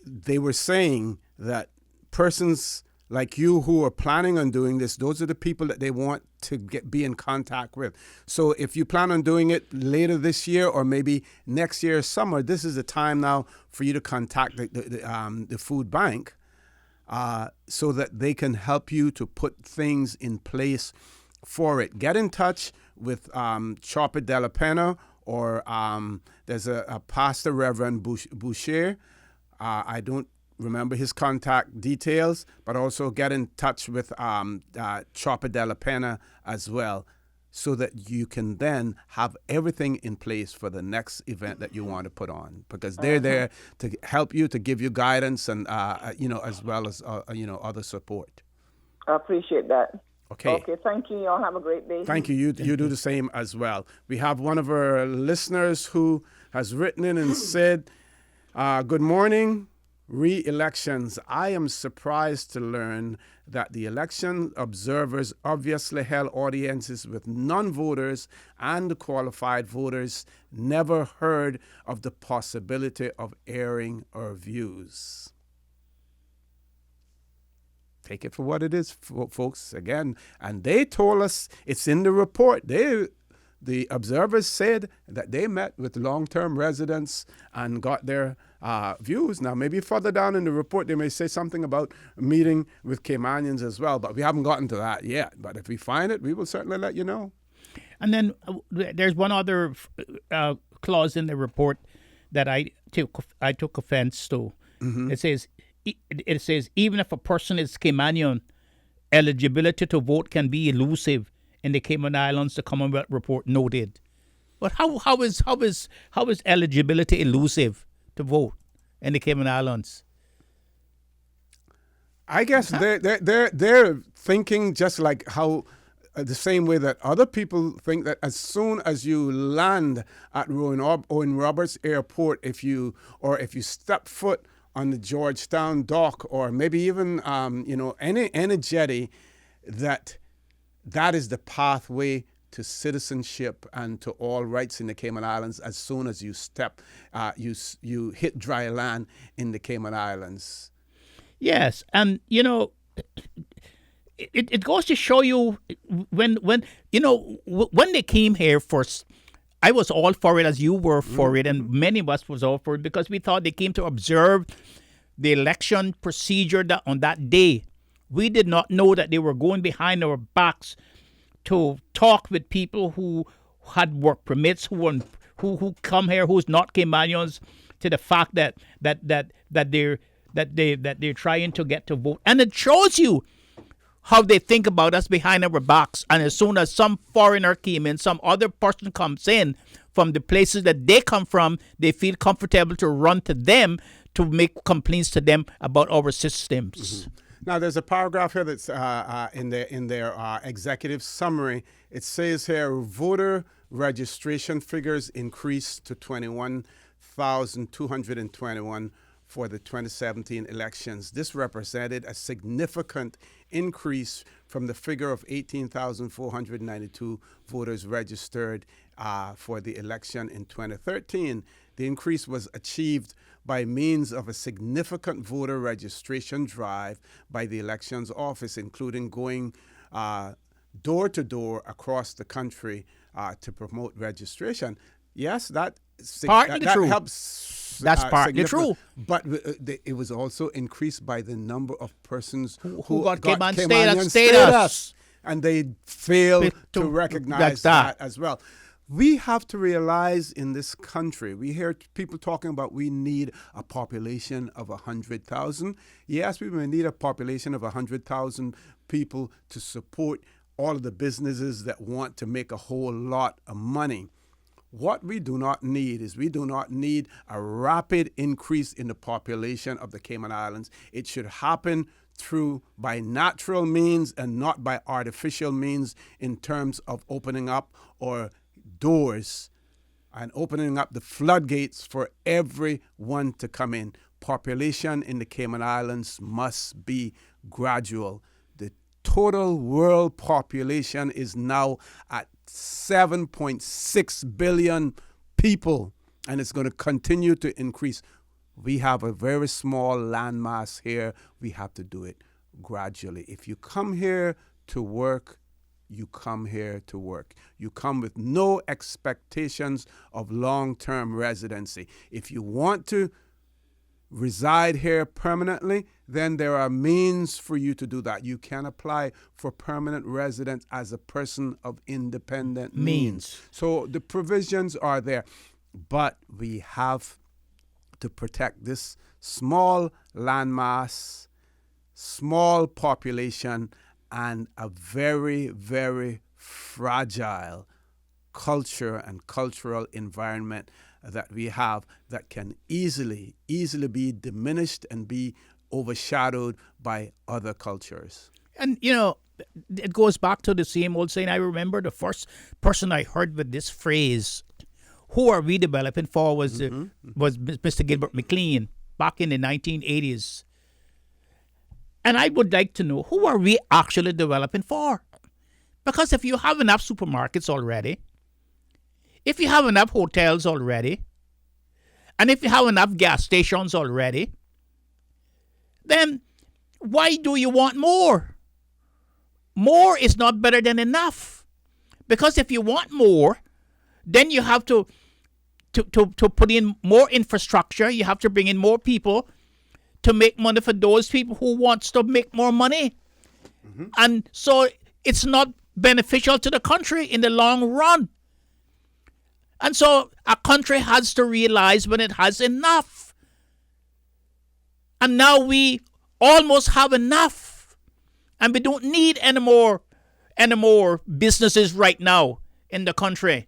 they were saying that persons like you who are planning on doing this, those are the people that they want to be in contact with. So if you plan on doing it later this year or maybe next year summer, this is the time now for you to contact the food bank so that they can help you to put things in place for it. Get in touch with Chopper de la Pena or there's a pastor, Reverend Boucher. I don't remember his contact details, but also get in touch with Chopper de la Pena as well so that you can then have everything in place for the next event that you want to put on, because they're there to help you, to give you guidance and, as well as, other support. I appreciate that. Okay, thank you. Y'all have a great day. Thank you. You do the same as well. We have one of our listeners who has written in and said, good morning. Re-elections. I am surprised to learn that the election observers obviously held audiences with non-voters and qualified voters, never heard of the possibility of airing our views. Take it for what it is, folks, again. And they told us, it's in the report. the observers said that they met with long-term residents and got their views. Now, maybe further down in the report, they may say something about meeting with Caymanians as well, but we haven't gotten to that yet. But if we find it, we will certainly let you know. And then there's one other clause in the report that I took offense to. Mm-hmm. It says even if a person is Caymanian, eligibility to vote can be elusive in the Cayman Islands. The Commonwealth report noted. But how is eligibility elusive to vote in the Cayman Islands? I guess they're thinking just like how. The same way that other people think that as soon as you land at Owen Roberts Airport, if you step foot on the Georgetown dock, or maybe even any jetty, that is the pathway to citizenship and to all rights in the Cayman Islands. As soon as you step, you hit dry land in the Cayman Islands. Yes, and It goes to show you when they came here first, I was all for it, as you were for it, and many of us was all for it, because we thought they came to observe the election procedure on that day. We did not know that they were going behind our backs to talk with people who had work permits, who come here, who's not Caymanians, to the fact that they're trying to get to vote, and it shows you how they think about us behind our backs. And as soon as some foreigner came in, some other person comes in from the places that they come from, they feel comfortable to run to them to make complaints to them about our systems. Mm-hmm. Now, there's a paragraph here that's in their executive summary. It says here, voter registration figures increased to 21,221 for the 2017 elections. This represented a significant increase from the figure of 18,492 voters registered for the election in 2013. The increase was achieved by means of a significant voter registration drive by the elections office, including going door to door across the country to promote registration. Yes, that helps. That's partly true. But it was also increased by the number of persons who got Cayman status. And they failed to recognize that as well. We have to realize in this country, we hear people talking about we need a population of 100,000. Yes, we may need a population of 100,000 people to support all of the businesses that want to make a whole lot of money. What we do not need is a rapid increase in the population of the Cayman Islands. It should happen by natural means and not by artificial means, in terms of opening up our doors and opening up the floodgates for everyone to come in. Population in the Cayman Islands must be gradual. The total world population is now at 7.6 billion people, and it's going to continue to increase. We have a very small landmass here. We have to do it gradually. If you come here to work, you come here to work. You come with no expectations of long-term residency. If you want to reside here permanently, then there are means for you to do that. You can apply for permanent residence as a person of independent means. So the provisions are there, but we have to protect this small landmass, small population, and a very, very fragile culture and cultural environment that we have that can easily be diminished and be overshadowed by other cultures. And, it goes back to the same old saying. I remember the first person I heard with this phrase, who are we developing for, was Mr. Gilbert McLean back in the 1980s. And I would like to know, who are we actually developing for? Because if you have enough supermarkets already, if you have enough hotels already, and if you have enough gas stations already, then why do you want more? More is not better than enough. Because if you want more, then you have to put in more infrastructure. You have to bring in more people to make money for those people who wants to make more money. And so it's not beneficial to the country in the long run. And so a country has to realize when it has enough. And now we almost have enough. And we don't need any more businesses right now in the country.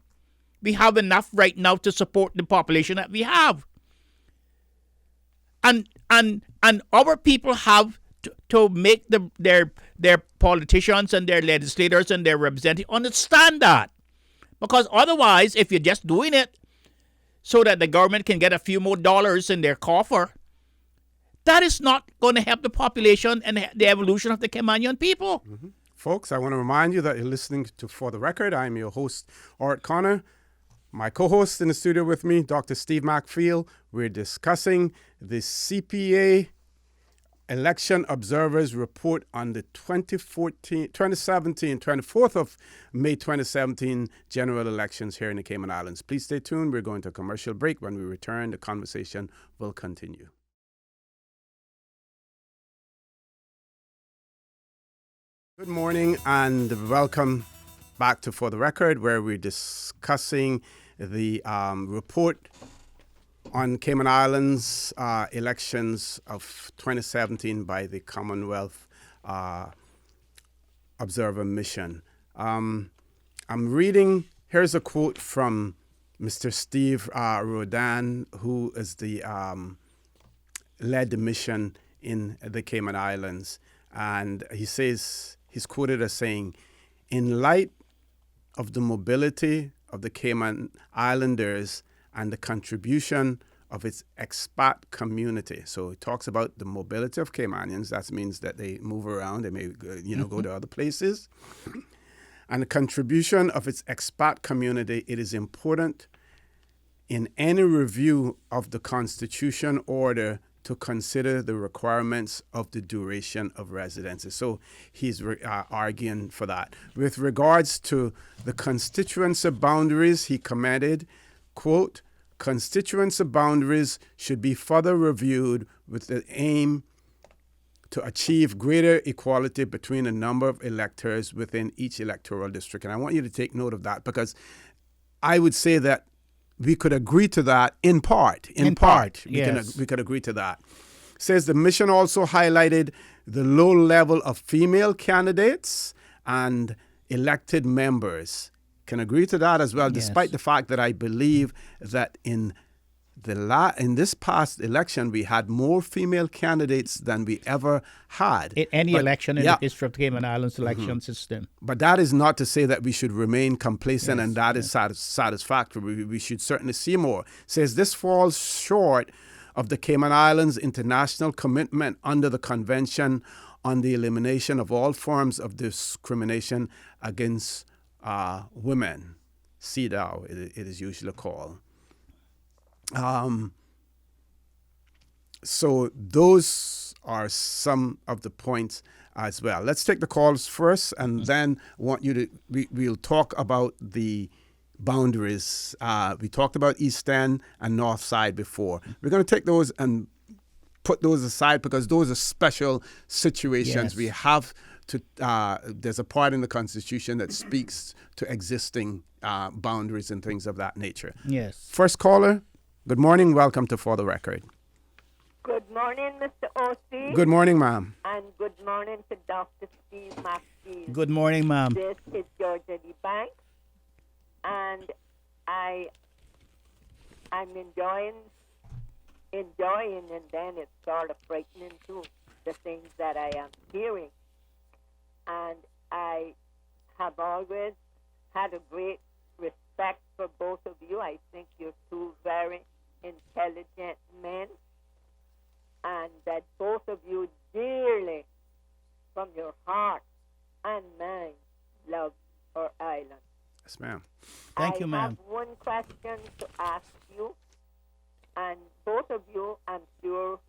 We have enough right now to support the population that we have. And our people have to make their politicians and their legislators and their representatives understand that. Because otherwise, if you're just doing it so that the government can get a few more dollars in their coffer, that is not going to help the population and the evolution of the Caymanian people. Folks, I want to remind you that you're listening to For the Record. I'm your host, Art Connor. My co-host in the studio with me, Dr. Steve McField. We're discussing the CPA Election Observers Report on the 24th of May 2017 general elections here in the Cayman Islands. Please stay tuned. We're going to a commercial break. When we return, the conversation will continue. Good morning and welcome back to For the Record, where we're discussing the report on Cayman Islands elections of 2017 by the Commonwealth Observer Mission. I'm reading, here's a quote from Mr. Steve Rodan, who is the led the mission in the Cayman Islands. And he says, he's quoted as saying, in light of the mobility of the Cayman Islanders and the contribution of its expat community. So it talks about the mobility of Caymanians. That means that they move around. They may, go to other places. And the contribution of its expat community, it is important in any review of the Constitution order to consider the requirements of the duration of residency. So he's arguing for that. With regards to the constituency boundaries, he commented, quote, constituency boundaries should be further reviewed with the aim to achieve greater equality between the number of electors within each electoral district. And I want you to take note of that, because I would say that we could agree to that in part. In part, yes. We could agree to that. Says the mission also highlighted the low level of female candidates and elected members. Can agree to that as well, despite the fact that I believe that in this past election we had more female candidates than we ever had. In any election in the history of the Cayman Islands election system. But that is not to say that we should remain complacent and that is satisfactory. We should certainly see more. Says this falls short of the Cayman Islands' international commitment under the Convention on the Elimination of All Forms of Discrimination Against Women. CEDAW, it is usually called. So those are some of the points as well. Let's take the calls first, and then we'll talk about the boundaries. We talked about East End and North Side before. We're going to take those and put those aside because those are special situations. Yes. We have to, there's a part in the Constitution that speaks to existing boundaries and things of that nature. Yes. First caller, good morning. Welcome to For the Record. Good morning, Mr. O.C. Good morning, ma'am. And good morning to Dr. Steve McField. Good morning, ma'am. This is Georgia D. Banks, and I'm enjoying, and then it's sort of frightening too, the things that I am hearing. And I have always had a great respect for both of you. I think you're two very intelligent men, and that both of you dearly, from your heart and mind, love our island. Yes, ma'am. Thank you, ma'am. I have one question to ask you, and both of you, I'm sure,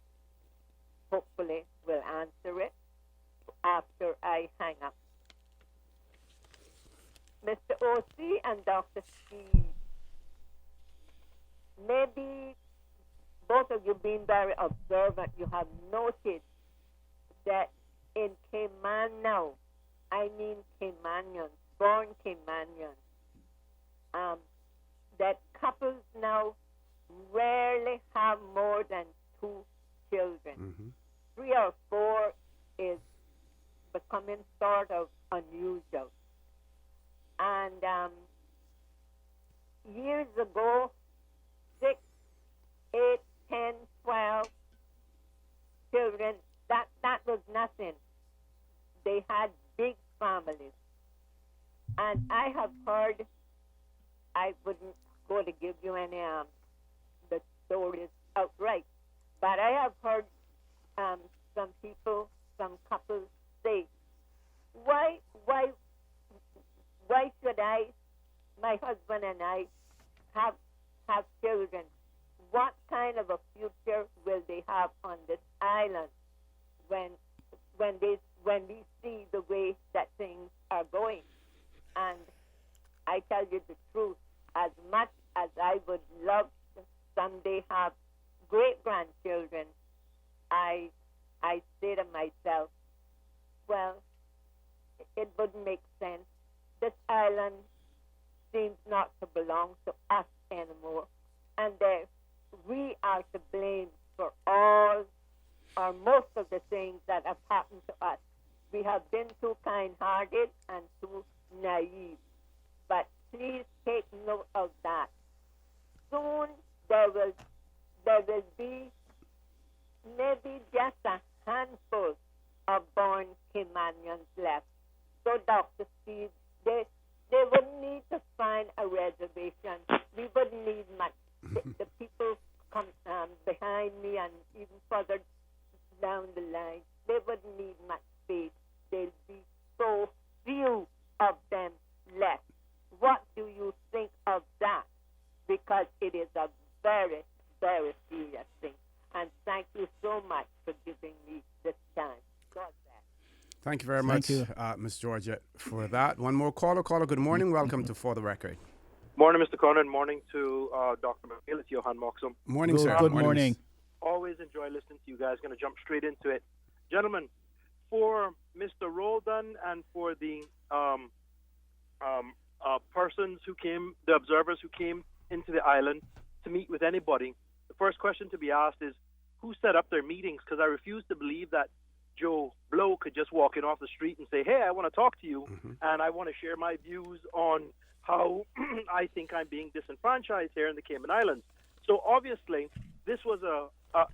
hopefully, will answer it after I hang up. Mr. O.C. and Dr. Steve, maybe both of you being very observant, you have noticed that in Cayman now, I mean Caymanians, born Caymanians, that couples now rarely have more than 2 children. Mm-hmm. 3 or 4 is becoming sort of unusual. And years ago, 6, 8, 10, 12 children, that was nothing. They had big families. And I have heard, I wouldn't go to give you any the stories outright, but I have heard some people, some couples say, why should my husband and I have children? What kind of a future will they have on this island when we see the way that things are going? And I tell you the truth, as much as I would love to someday have great grandchildren, I say to myself, well, it wouldn't make sense. This island seems not to belong to us anymore, and we are to blame for all or most of the things that have happened to us. We have been too kind-hearted and too naive. But please take note of that. Soon there will be maybe just a handful of born Caymanians left. So, Dr. Steve, they wouldn't need to find a reservation. We wouldn't need much. The people come behind me and even further down the line, they wouldn't need much space. There'll be so few of them left. What do you think of that? Because it is a very, very serious thing. And thank you so much for giving me this time. God bless. Thank you very much, Ms. Georgette, for that. One more caller. Caller, good morning. Welcome to For the Record. Morning, Mr. Cronin. Morning to Dr. McNeil. It's Johan Moxham. Morning, sir. Good morning. Always enjoy listening to you guys. Going to jump straight into it. Gentlemen, for Mr. Roldan and for the persons who came, the observers who came into the island to meet with anybody, the first question to be asked is, who set up their meetings? Because I refuse to believe that Joe Blow could just walk in off the street and say, hey, I want to talk to you, and I want to share my views on how I think I'm being disenfranchised here in the Cayman Islands. So obviously, this was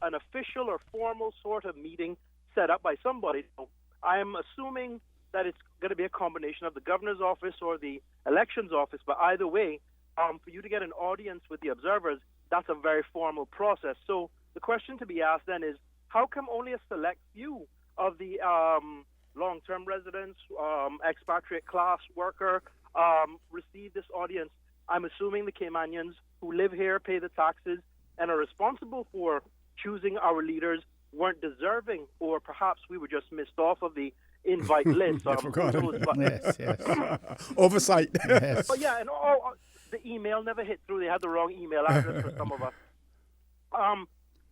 an official or formal sort of meeting set up by somebody. So I am assuming that it's going to be a combination of the governor's office or the elections office, but either way, for you to get an audience with the observers, that's a very formal process. So the question to be asked then is, how come only a select few of the long-term residents, expatriate class worker, receive this audience? I'm assuming the Caymanians who live here, pay the taxes, and are responsible for choosing our leaders weren't deserving, or perhaps we were just missed off of the invite list. I forgot. Yes. Oversight. Yes. But yeah, and the email never hit through. They had the wrong email address for some of us.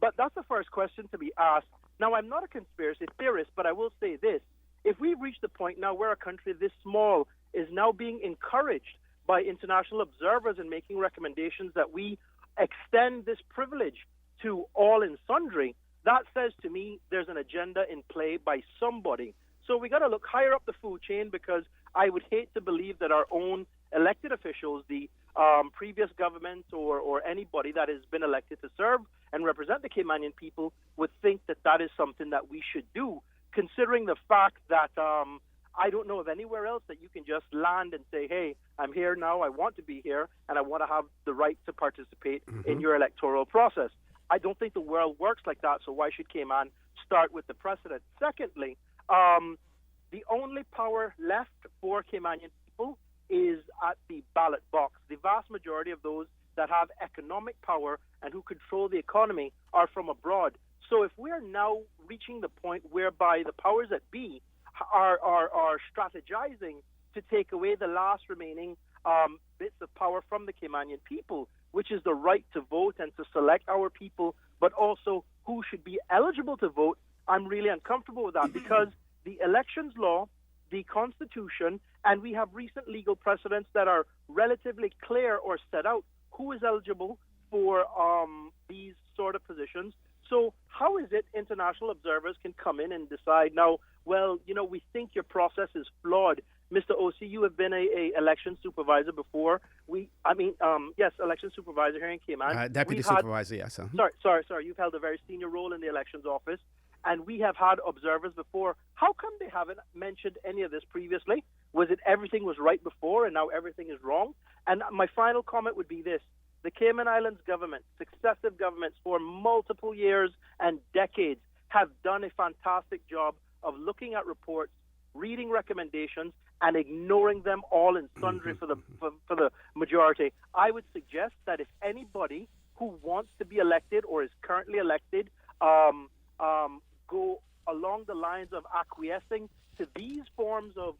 But that's the first question to be asked. Now, I'm not a conspiracy theorist, but I will say this. If we've reached the point now where a country this small is now being encouraged by international observers and making recommendations that we extend this privilege to all and sundry, that says to me there's an agenda in play by somebody. So we got to look higher up the food chain, because I would hate to believe that our own elected officials, the previous government or anybody that has been elected to serve and represent the Caymanian people, would think that that is something that we should do, considering the fact that I don't know of anywhere else that you can just land and say, hey, I'm here now, I want to be here, and I want to have the right to participate in your electoral process. I don't think the world works like that, so why should Cayman start with the precedent? Secondly, the only power left for Caymanian people is at the ballot box. The vast majority of those that have economic power and who control the economy are from abroad. So if we're now reaching the point whereby the powers that be are strategizing to take away the last remaining bits of power from the Caymanian people, which is the right to vote and to select our people, but also who should be eligible to vote, I'm really uncomfortable with that because the elections law, the Constitution, and we have recent legal precedents that are relatively clear or set out who is eligible for these sort of positions. So how is it international observers can come in and decide now, well, we think your process is flawed. Mr. O.C., you have been a election supervisor before. Yes, election supervisor here in Cayman. Deputy supervisor, yes. Sorry. You've held a very senior role in the elections office. And we have had observers before. How come they haven't mentioned any of this previously? Was it everything was right before and now everything is wrong? And my final comment would be this. The Cayman Islands government, successive governments for multiple years and decades have done a fantastic job of looking at reports, reading recommendations, and ignoring them all in sundry for the majority. I would suggest that if anybody who wants to be elected or is currently elected go along the lines of acquiescing to these forms of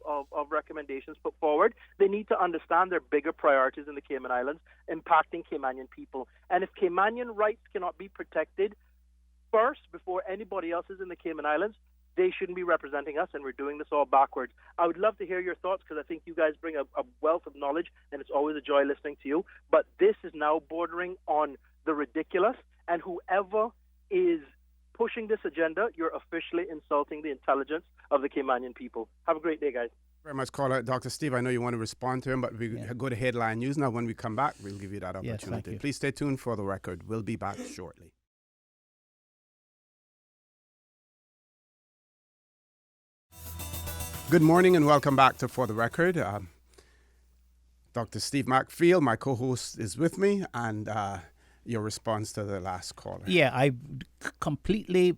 recommendations put forward, they need to understand their bigger priorities in the Cayman Islands, impacting Caymanian people. And if Caymanian rights cannot be protected first before anybody else is in the Cayman Islands, they shouldn't be representing us, and we're doing this all backwards. I would love to hear your thoughts because I think you guys bring a wealth of knowledge, and it's always a joy listening to you. But this is now bordering on the ridiculous, and whoever is pushing this agenda, you're officially insulting the intelligence of the Caymanian people. Have a great day, guys. Very much, caller. Dr. Steve, I know you want to respond to him, but we go to headline news now. When we come back, we'll give you that opportunity. Yes, please stay tuned for the record. We'll be back shortly. Good morning and welcome back to For the Record. Dr. Steve McField, my co-host, is with me, and your response to the last caller. Yeah, I completely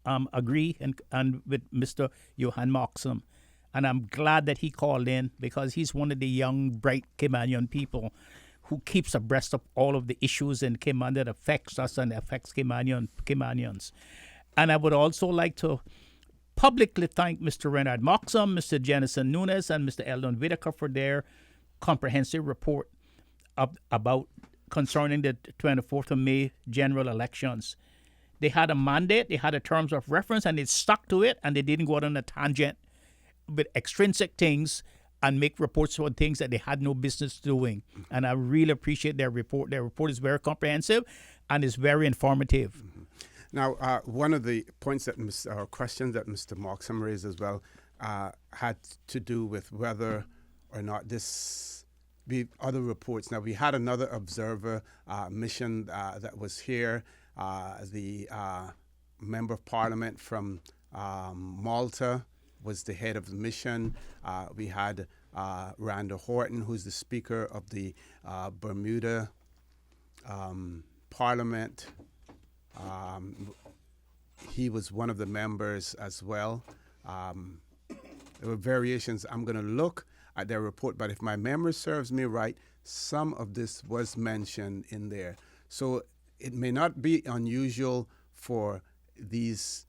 agree and with Mr. Johan Moxham, and I'm glad that he called in because he's one of the young, bright Caymanian people who keeps abreast of all of the issues in Cayman that affects us and affects Caymanians. And I would also like to publicly thank Mr. Renard Moxham, Mr. Jennison Nunes, and Mr. Eldon Whitaker for their comprehensive report about concerning the 24th of May general elections. They had a mandate, they had a terms of reference, and they stuck to it, and they didn't go out on a tangent with extrinsic things and make reports on things that they had no business doing. And I really appreciate their report. Their report is very comprehensive and is very informative. Mm-hmm. Now, one of the points that questions that Mr. Moxham raised as well had to do with whether or not this be other reports. Now, we had another observer mission that was here, the member of parliament from Malta was the head of the mission. We had Randall Horton, who's the speaker of the Bermuda parliament. He was one of the members as well. There were variations. I'm going to look at their report, but if my memory serves me right, some of this was mentioned in there. So it may not be unusual for these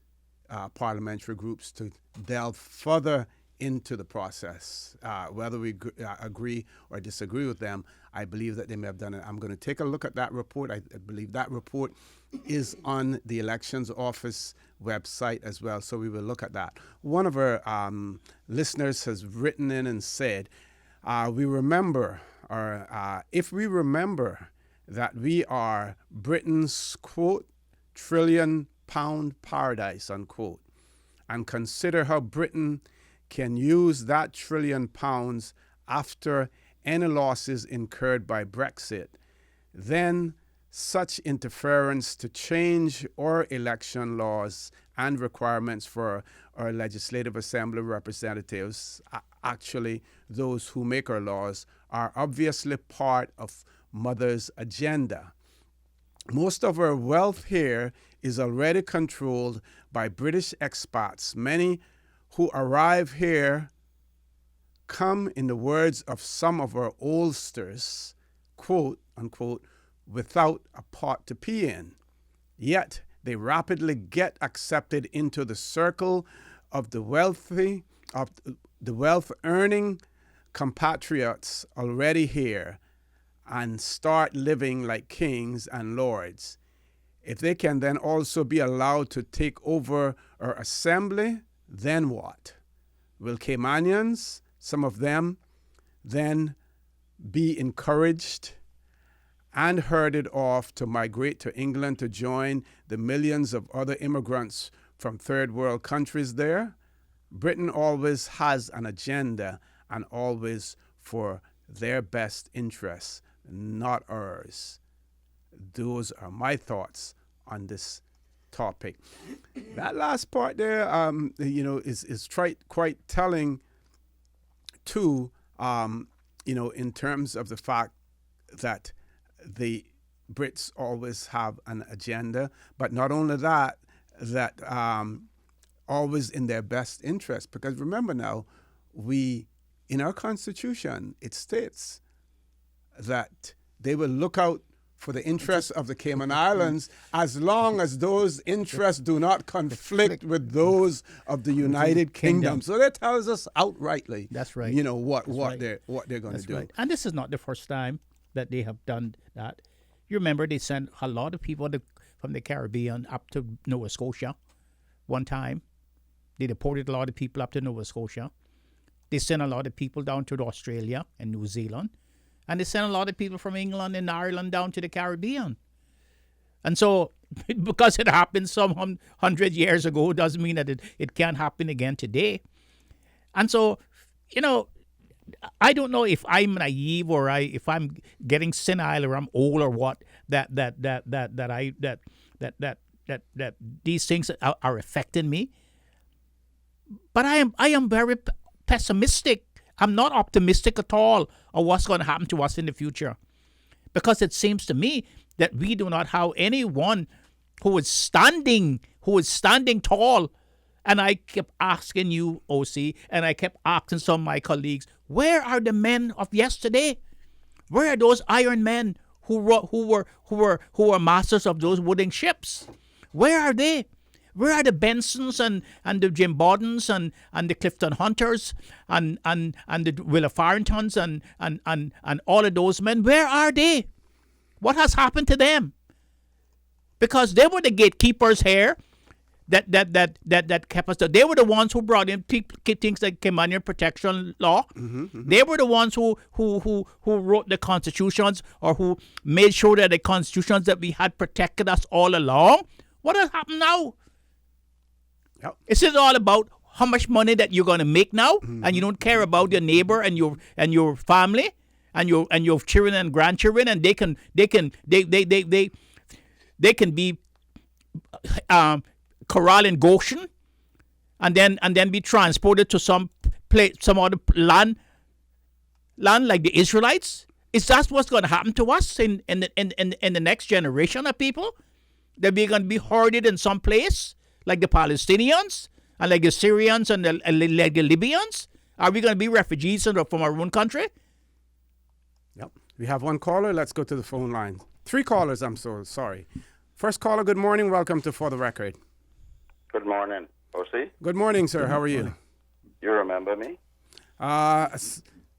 parliamentary groups to delve further into the process. Whether we agree or disagree with them, I believe that they may have done it. I'm going to take a look at that report. I believe that report is on the Elections Office website as well, so we will look at that. One of our listeners has written in and said, if we remember that we are Britain's, quote, trillion-pound paradise, unquote, and consider how Britain can use that £1 trillion after any losses incurred by Brexit, then such interference to change our election laws and requirements for our Legislative Assembly representatives, actually those who make our laws, are obviously part of Mother's agenda. Most of our wealth here is already controlled by British expats. Many who arrive here come, in the words of some of our oldsters, quote, unquote, without a pot to pee in. Yet they rapidly get accepted into the circle of the wealthy, of the wealth-earning compatriots already here. and start living like kings and lords, if they can then also be allowed to take over our assembly, then what? Will Caymanians, some of them, then be encouraged and herded off to migrate to England to join the millions of other immigrants from third world countries there? Britain always has an agenda, and always for their best interests, not ours. Those are my thoughts on this topic. That last part there, is quite telling too, in terms of the fact that the Brits always have an agenda, but not only that, always in their best interest. Because remember now, in our Constitution, it states that they will look out for the interests of the Cayman Islands as long as those interests do not conflict with those of the United Kingdom. So that tells us outrightly. That's right. What they're going to do. Right. And this is not the first time that they have done that. You remember they sent a lot of people from the Caribbean up to Nova Scotia one time. They deported a lot of people up to Nova Scotia. They sent a lot of people down to Australia and New Zealand. And they sent a lot of people from England and Ireland down to the Caribbean. And so, because it happened some 100 years ago, doesn't mean that it can't happen again today. And so, I don't know if I'm naive or if I'm getting senile or I'm old or what, that these things are affecting me. But I am very pessimistic. I'm not optimistic at all of what's going to happen to us in the future. Because it seems to me that we do not have anyone who is standing tall. And I kept asking you, OC, and I kept asking some of my colleagues, where are the men of yesterday? Where are those iron men who were masters of those wooden ships? Where are they? Where are the Bensons and the Jim Bordens and the Clifton Hunters and the Willa Farringtons and all of those men? Where are they? What has happened to them? Because they were the gatekeepers here that kept us. They were the ones who brought in things like Caymanian protection law. Mm-hmm. They were the ones who wrote the constitutions, or who made sure that the constitutions that we had protected us all along. What has happened now? Yep. Is it all about how much money that you're going to make now, and you don't care about your neighbor and your family and your children and grandchildren, and they can be corral in Goshen, and then be transported to some other land like the Israelites? Is that what's going to happen to us in the next generation of people? That we're going to be hoarded in some place like the Palestinians and like the Syrians and like the Libyans? Are we going to be refugees from our own country? Yep. We have one caller. Let's go to the phone line. 3 callers. I'm so sorry. First caller, good morning. Welcome to For the Record. Good morning, OC. Good morning, sir. How are you? You remember me?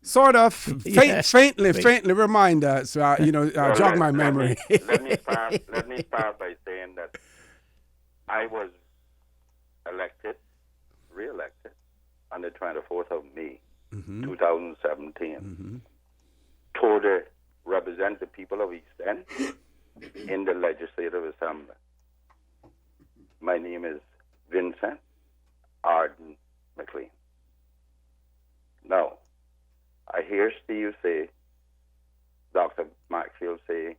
Sort of. Faintly remind us, jog my memory. Let me start by saying that I was re-elected on the 24th of May, 2017, to represent the people of East End in the Legislative Assembly. My name is Vincent Arden McLean. Now, I hear Steve say, Dr. Maxfield say,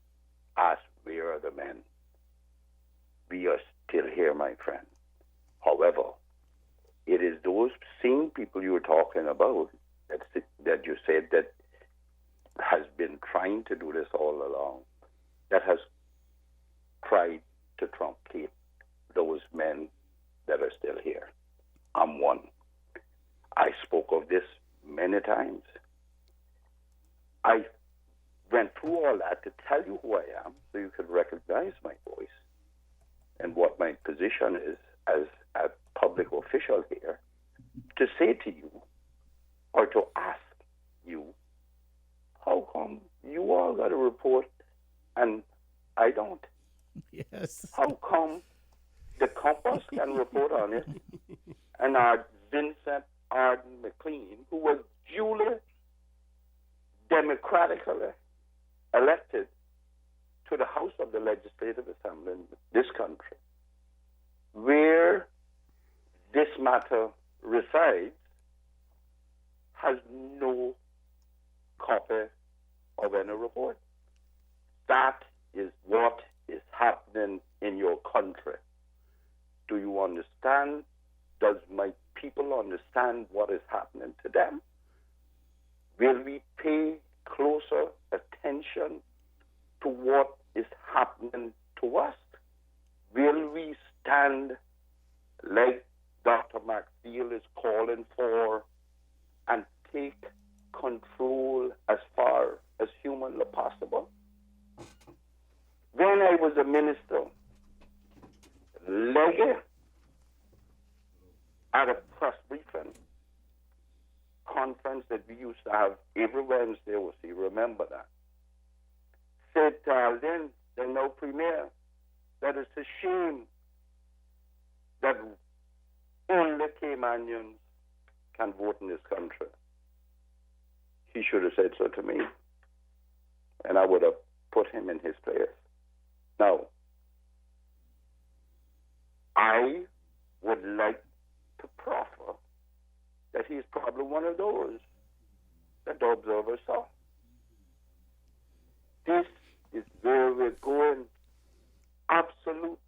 ask where are the men? We are still here, my friend. However, it is those same people you were talking about that you said that has been trying to do this all along, that has tried to truncate those men that are still here. I'm one. I spoke of this many times. I went through all that to tell you who I am so you could recognize my voice and what my position is as a public official here, to say to you or to ask you, how come you all all got a report and I don't? Yes. How come the Compass can report on it and our Vincent Arden McLean, who was duly democratically elected to the House of the Legislative Assembly in this country, where this matter resides, has no copy of any report? That is what is happening in your country. Do you understand? Does my people understand what is happening to them? Will we pay closer attention to what is happening to us? Will we stand like Dr. McFeel is calling for and take control as far as humanly possible? When I was a minister, Legge, at a press briefing conference that we used to have every Wednesday, remember that, said then, the now premier, that it's a shame that only Caymanians can vote in this country. He should have said so to me, and I would have put him in his place. Now, I would like to proffer that he's probably one of those that the observers saw. This is where we're going. Absolute,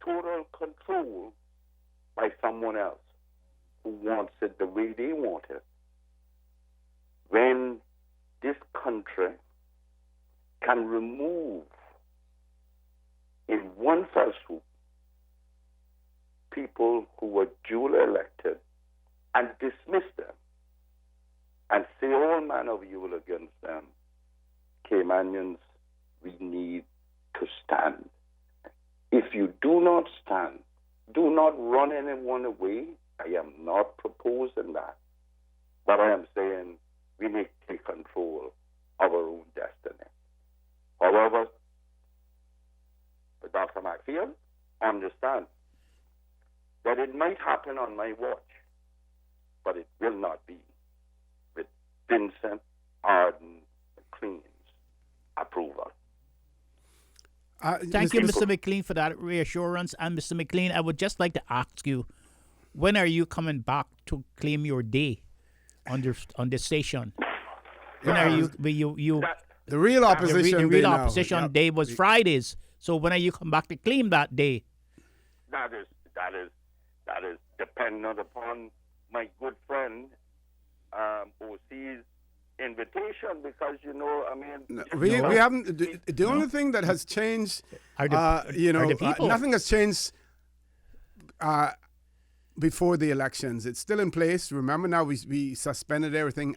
total control by someone else who wants it the way they want it. When this country can remove in one fell swoop people who were duly elected and dismiss them and say all manner of evil against them, Caymanians, we need to stand. If you do not stand, do not run anyone away. I am not proposing that. But I am saying we need to take control of our own destiny. However, Dr. McFeel, understand that it might happen on my watch, but it will not be with Vincent Arden McLean's approval. Thank you, Mr. McLean, for that reassurance. And Mr. McLean, I would just like to ask you, when are you coming back to claim your day on the station? When are you? The real opposition. The real opposition day was Fridays. So when are you come back to claim that day? That is dependent upon my good friend OC's invitation, because we haven't. The only thing that has changed, nothing has changed before the elections. It's still in place. Remember, now we suspended everything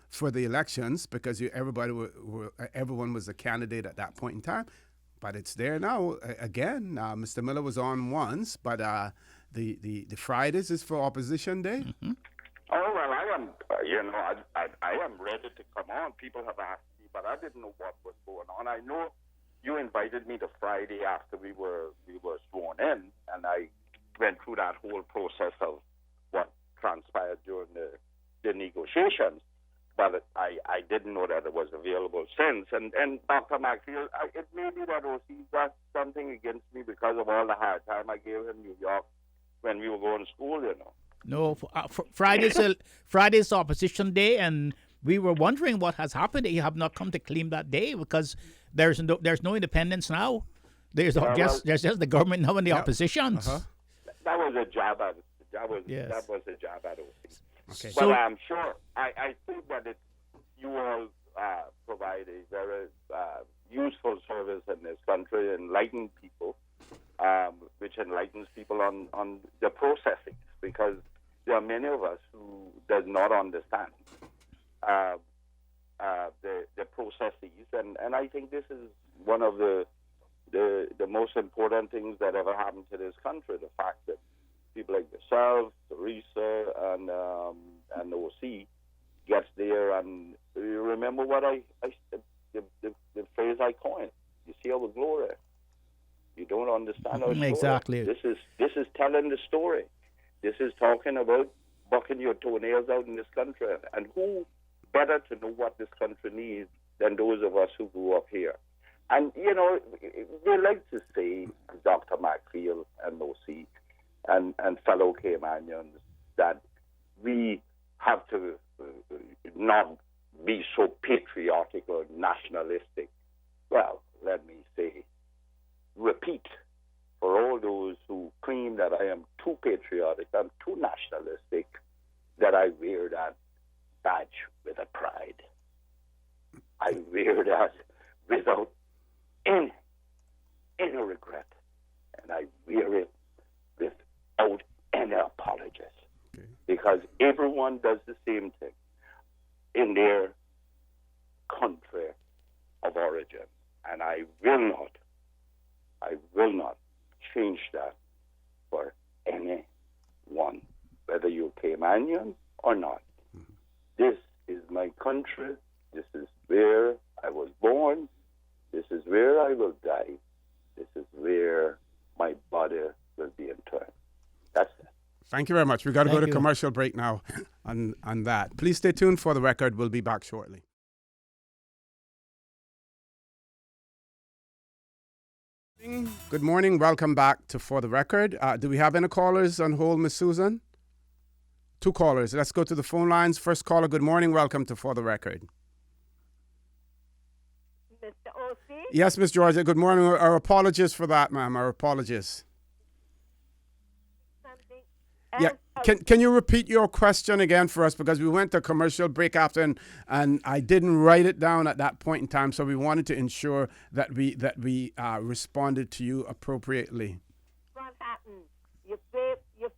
for the elections because everyone was a candidate at that point in time. But it's there now again. Mr. Miller was on once, but the Fridays is for Opposition Day. Mm-hmm. Oh well, I am. I am ready to come on. People have asked me, but I didn't know what was going on. I know you invited me to Friday after we were sworn in, and I went through that whole process of what transpired during the negotiations. But I didn't know that it was available since. And Dr. McFeel, it may be that OC got something against me because of all the hard time I gave him in New York when we were going to school, No, Friday's Opposition Day, and we were wondering what has happened. You have not come to claim that day because there's no independence now. There's just the government now and the opposition. Uh-huh. That was a jab at that was a jab at OC. Okay. But I'm sure, I think that you all provide a very useful service in this country, enlighten people, which enlightens people on the processing, because there are many of us who does not understand the processes, and I think this is one of the most important things that ever happened to this country, the fact that people like yourself, Teresa, and OC gets there, and you remember what I the phrase I coined. You see our glory. You don't understand our story. Exactly. This is telling the story. This is talking about bucking your toenails out in this country. And who better to know what this country needs than those of us who grew up here? And, they like to say, Dr. Macfield and Mosi and fellow Caymanians, that we have to not be so patriotic or nationalistic. Well, let me say, repeat, for all those who claim that I am too patriotic, I'm too nationalistic, that I wear that badge with a pride. I wear that without any regret. And I wear it without any apologies. Okay. Because everyone does the same thing in their country of origin. And I will not change that for anyone, whether you're Caymanian or not. Mm-hmm. This is my country. This is where I was born. This is where I will die. This is where my body will be interred. That's it. Thank you very much. We've got to go to commercial break now on that. Please stay tuned for the record. We'll be back shortly. Good morning. Welcome back to For the Record. Do we have any callers on hold, Miss Susan? 2 callers. Let's go to the phone lines. First caller, good morning. Welcome to For the Record. Mr. O.C.? Yes, Miss Georgia. Good morning. Our apologies for that, ma'am. Our apologies. Yeah. Can you repeat your question again for us? Because we went to commercial break after, and I didn't write it down at that point in time, so we wanted to ensure that we responded to you appropriately. What happened? You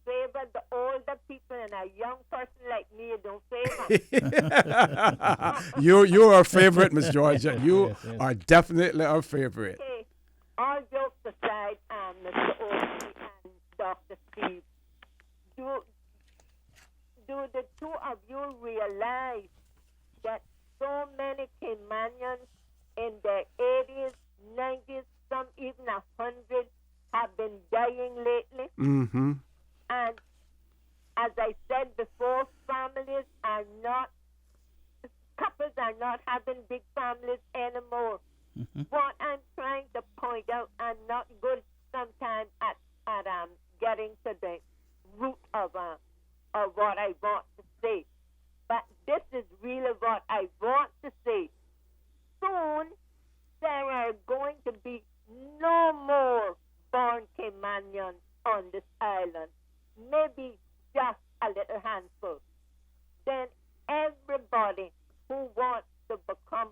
favor the older people, and a young person like me, you don't favor. You're our favorite, Miss Georgia. You are definitely our favorite. Okay. All jokes aside, Mr. O.C. and Dr. Steve, do the two of you realize that so many Caymanians in their 80s, 90s, some even 100 have been dying lately? Mm-hmm. And as I said before, couples are not having big families anymore. Mm-hmm. What I'm trying to point out, I'm not good sometimes at getting to the root of what I want to say. But this is really what I want to say. Soon, there are going to be no more born Caymanians on this island. Maybe just a little handful. Then everybody who wants to become,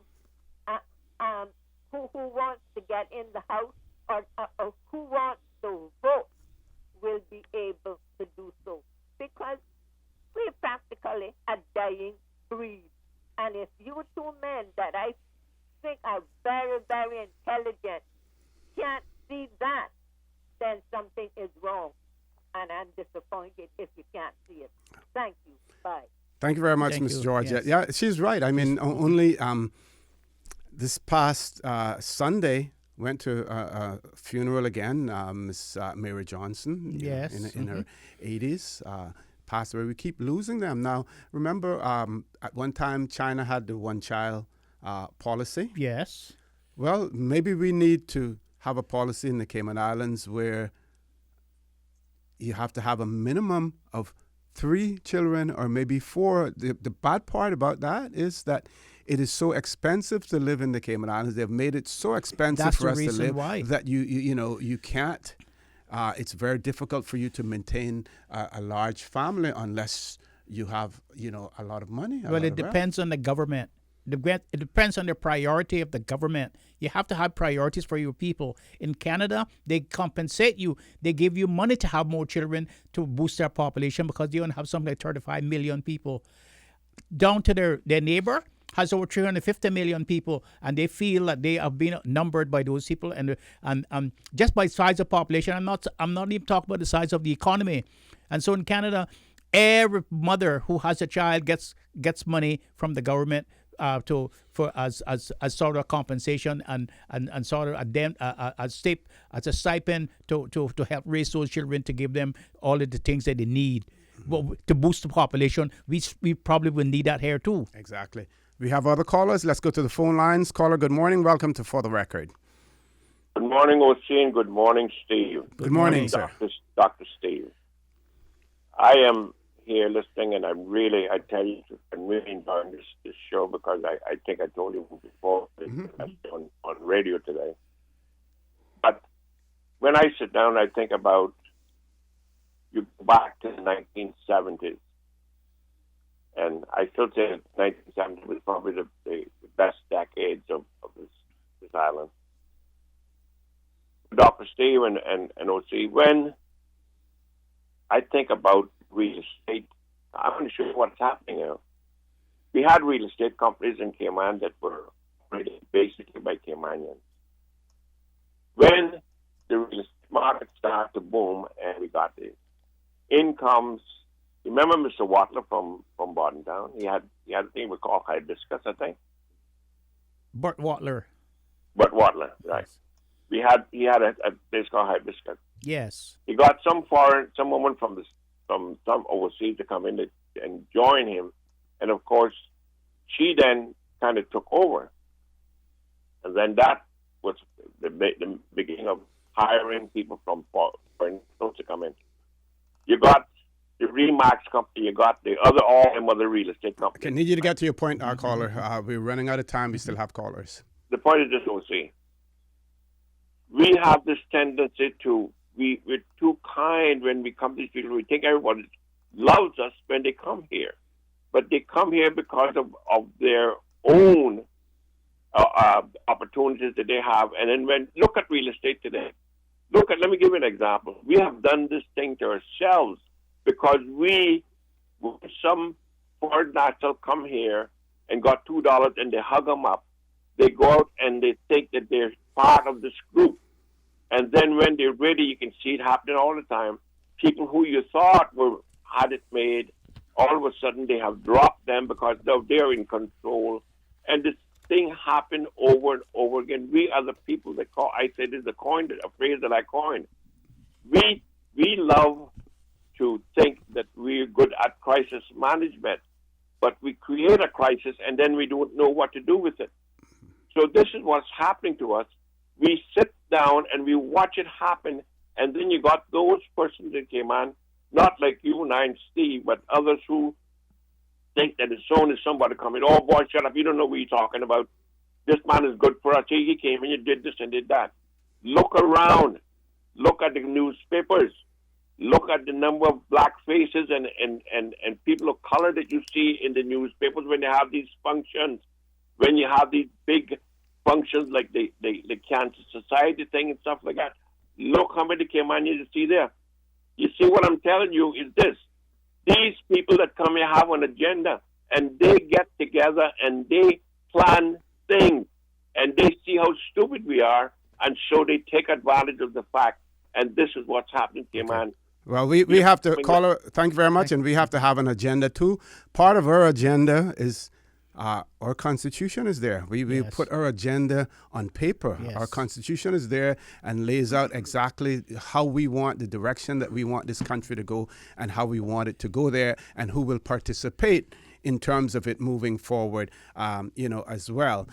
who wants to get in the house or who wants to vote will be able to do so. Because we're practically a dying breed. And if you 2 men that I think are very, very intelligent can't see that, then something is wrong. And I'm disappointed if you can't see it. Thank you. Bye. Thank you very much, Miss Georgia. Yes. Yeah, she's right. I mean, only this past Sunday, went to a funeral again, Miss Mary Johnson, yes, in her 80s, passed away. We keep losing them. Now, remember, at one time, China had the one-child policy. Yes. Well, maybe we need to have a policy in the Cayman Islands where you have to have a minimum of 3 children or maybe 4. The bad part about that is that it is so expensive to live in the Cayman Islands. They've made it so expensive for us to live that you can't. It's very difficult for you to maintain a large family unless you have a lot of money. Well, it depends on the government. It depends on the priority of the government. You have to have priorities for your people. In Canada, they compensate you. They give you money to have more children to boost their population because they only have something like 35 million people. Down to their neighbor has over 350 million people, and they feel that they have been numbered by those people, and just by size of population. I'm not even talking about the size of the economy. And so in Canada, every mother who has a child gets money from the government to for as sort of compensation and sort of as a stipend to help raise those children, to give them all of the things that they need. Well, to boost the population, we probably will need that here too. Exactly. We have other callers. Let's go to the phone lines. Caller, good morning. Welcome to For the Record. Good morning, O.C., and good morning, Steve. Good morning, sir. Dr. Steve. I am here listening, and I'm really enjoying this show, because I think I told you before on radio today. But when I sit down, I think about, you go back to the 1970s, and I still say that 1970 was probably the best decades of this island. Dr. Steve and O.C., when I think about real estate, I'm going to show you what's happening now. We had real estate companies in Cayman that were operated basically by Caymanians. When the real estate market started to boom and we got the incomes, remember Mr. Watler from Bordentown? He had a thing we call hibiscus, I think. Burt Watler, right. He had a place called hibiscus. Yes. He got some woman from some overseas to come in and join him, and of course, she then kind of took over, and then that was the beginning of hiring people from foreign to come in. You got the Remax company, you got all them other real estate companies. I need you to get to your point, our caller. We're running out of time. We still have callers. The point is this, O.C. We have this tendency we're too kind when we come to these people. We think everybody loves us when they come here. But they come here because of their own opportunities that they have. And then look at real estate today. Let me give you an example. We have done this thing to ourselves because when some foreign national come here and got $2 and they hug them up, they go out and they think that they're part of this group. And then when they're ready, you can see it happening all the time. People who you thought had it made, all of a sudden they have dropped them because now they're in control. And this thing happened over and over again. We are the people that I say this is a phrase that I coined. We love to think that we're good at crisis management, but we create a crisis and then we don't know what to do with it. So this is what's happening to us. We sit down and we watch it happen, and then you got those persons that came on, not like you and I and Steve, but others who think that as soon as somebody comes in, oh boy, shut up, you don't know what you're talking about. This man is good for us. He came and you did this and did that. Look around. Look at the newspapers. Look at the number of black faces and people of color that you see in the newspapers when they have these functions, when you have these big functions like the Cancer Society thing and stuff like that. Look how many Caymanians you see there. You see what I'm telling you is this. These people that come here have an agenda, and they get together and they plan things, and they see how stupid we are, and so they take advantage of the fact. And this is what's happening, Cayman. Well, we have to, caller, thank you very much, and we have to have an agenda too. Part of our agenda is our Constitution is there. We put our agenda on paper. Yes. Our Constitution is there and lays out exactly how we want, the direction that we want this country to go, and how we want it to go there, and who will participate in terms of it moving forward, as well.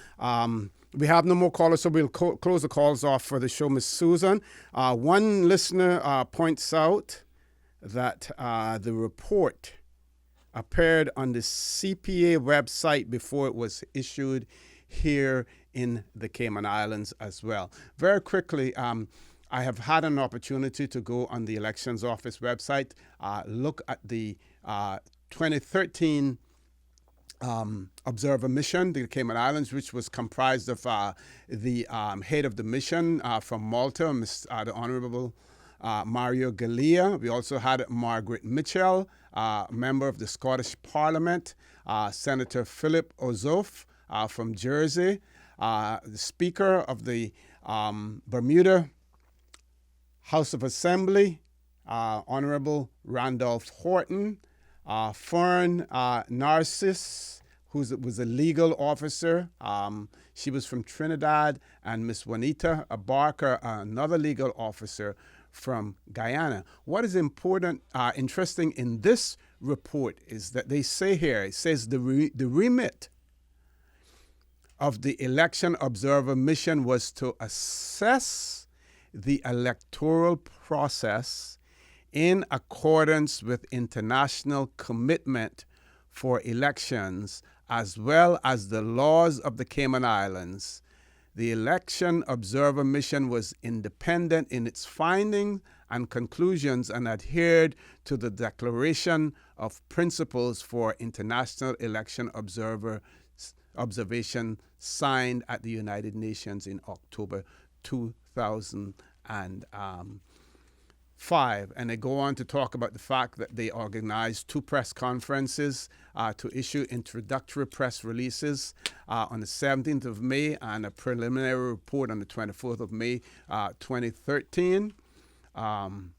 We have no more callers, so we'll close the calls off for the show. Miss Susan, one listener points out that the report appeared on the CPA website before it was issued here in the Cayman Islands as well. Very quickly, I have had an opportunity to go on the Elections Office website, look at the 2013 observer mission to the Cayman Islands, which was comprised of the head of the mission from Malta, the Honorable Mario Galea. We also had Margaret Mitchell, member of the Scottish Parliament, Senator Philip Ozof from Jersey, the Speaker of the Bermuda House of Assembly, Honorable Randolph Horton, Fern Narcisse, who was a legal officer. She was from Trinidad, and Miss Juanita Barker, another legal officer from Guyana. What is interesting in this report is that they say here, it says the remit of the election observer mission was to assess the electoral process in accordance with international commitment for elections, as well as the laws of the Cayman Islands. The election observer mission was independent in its findings and conclusions and adhered to the Declaration of Principles for International Election Observation signed at the United Nations in October 2005. And they go on to talk about the fact that they organized 2 press conferences to issue introductory press releases on the 17th of May and a preliminary report on the 24th of May, 2013. And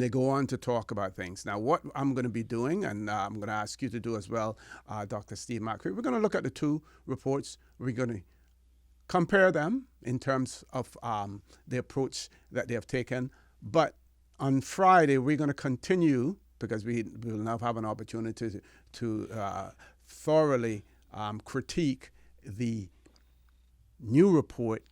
they go on to talk about things. Now, what I'm going to be doing, and I'm going to ask you to do as well, Dr. Steve McCree, we're going to look at the 2 reports. We're going to compare them in terms of the approach that they have taken. But on Friday, we're going to continue, because we will now have an opportunity to thoroughly critique the new report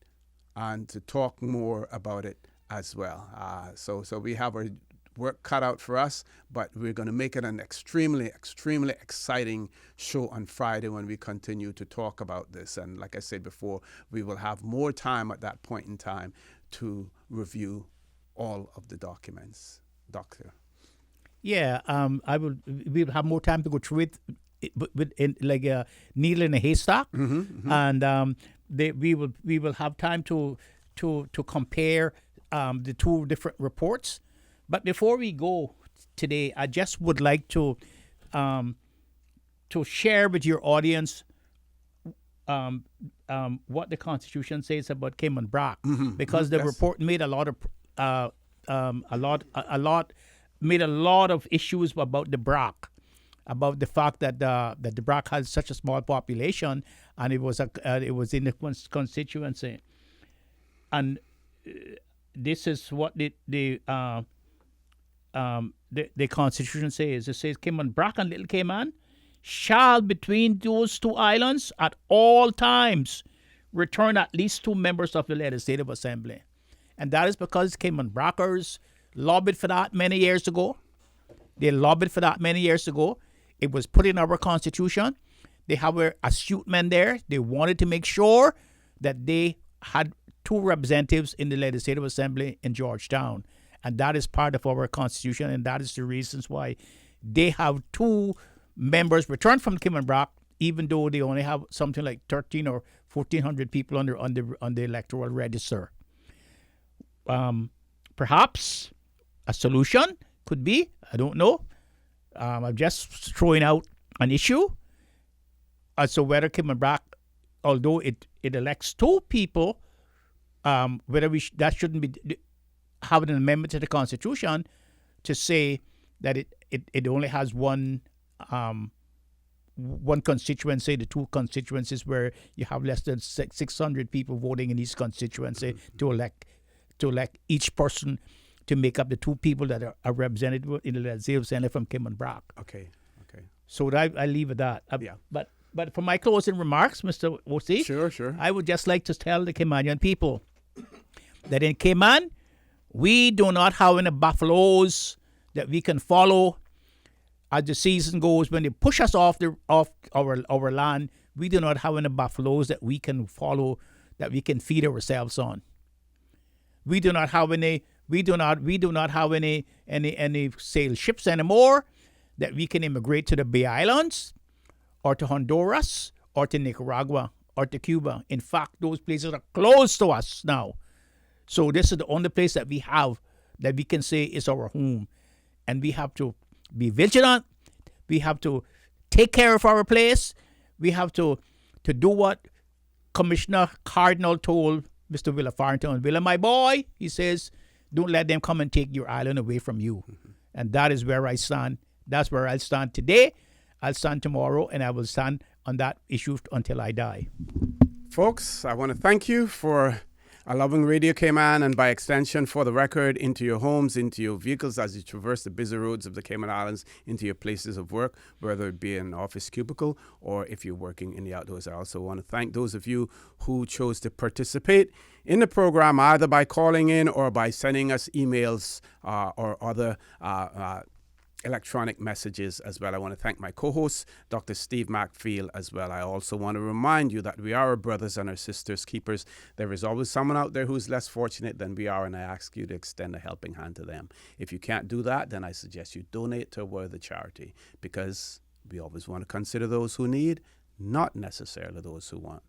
and to talk more about it as well. So we have our work cut out for us, but we're going to make it an extremely, extremely exciting show on Friday when we continue to talk about this. And like I said before, we will have more time at that point in time to review all of the documents. Doctor. Yeah, we'll have more time to go through it, like a needle in a haystack, and we will have time to compare the 2 different reports. But before we go today, I just would like to share with your audience what the Constitution says about Cayman Brac, because the report made a lot of issues about the Brac, about the fact that the Brac has such a small population, and it was in the constituency, and this is what the Constitution says. It says Cayman Brac and Little Cayman shall between those 2 islands at all times return at least 2 members of the Legislative Assembly. And that is because Cayman Bracers lobbied for that many years ago. They lobbied for that many years ago. It was put in our Constitution. They have astute men there. They wanted to make sure that they had 2 representatives in the Legislative Assembly in Georgetown. And that is part of our Constitution, and that is the reasons why they have 2 members returned from Cayman Brac, even though they only have something like 13 or 1,400 people on the electoral register. Perhaps a solution could be, I don't know, I'm just throwing out an issue as to whether Cayman Brac, although it elects 2 people, whether that shouldn't be having an amendment to the Constitution to say that it only has one constituency, the 2 constituencies where you have less than 600 people voting in each constituency to elect each person to make up the 2 people that are represented in the Legislative Assembly from Cayman Brac. Okay. So I leave it at that. Yeah. But for my closing remarks, Mr. O.C., Sure. I would just like to tell the Caymanian people that in Cayman, we do not have any buffaloes that we can follow as the season goes. When they push us off our land, we do not have any buffaloes that we can follow, that we can feed ourselves on. We do not have any sail ships anymore that we can immigrate to the Bay Islands or to Honduras or to Nicaragua or to Cuba. In fact, those places are close to us now. So this is the only place that we have that we can say is our home. And we have to be vigilant. We have to take care of our place. We have to do what Commissioner Cardinal told Mr. Willa Farrington. Willa, my boy, he says, don't let them come and take your island away from you. And that is where I stand. That's where I'll stand today. I'll stand tomorrow, and I will stand on that issue until I die. Folks, I want to thank you for allowing Radio Cayman and by extension For the Record into your homes, into your vehicles as you traverse the busy roads of the Cayman Islands, into your places of work, whether it be an office cubicle or if you're working in the outdoors. I also want to thank those of you who chose to participate in the program either by calling in or by sending us emails or other electronic messages as well. I want to thank my co-host, Dr. Steve Macfield, as well. I also want to remind you that we are our brothers and our sisters keepers. There is always someone out there who's less fortunate than we are, and I ask you to extend a helping hand to them. If you can't do that, then I suggest you donate to a worthy charity, because we always want to consider those who need, not necessarily those who want.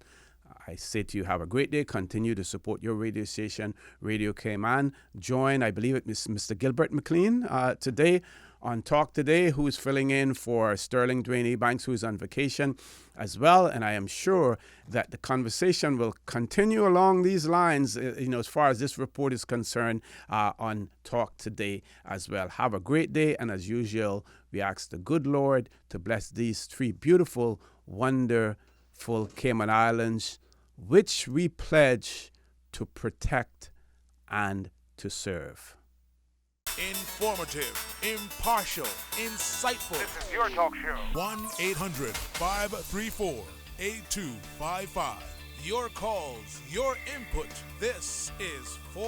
I say to you, have a great day. Continue to support your radio station, Radio Cayman. Join, I believe, Mr. Gilbert McLean today on Talk Today, who is filling in for Sterling Dwayne Ebanks, who is on vacation as well. And I am sure that the conversation will continue along these lines, as far as this report is concerned, on Talk Today as well. Have a great day. And as usual, we ask the good Lord to bless these three beautiful, wonderful Cayman Islands, which we pledge to protect and to serve. Informative, impartial, insightful. This is your talk show. 1-800-534-8255. Your calls, your input. This is For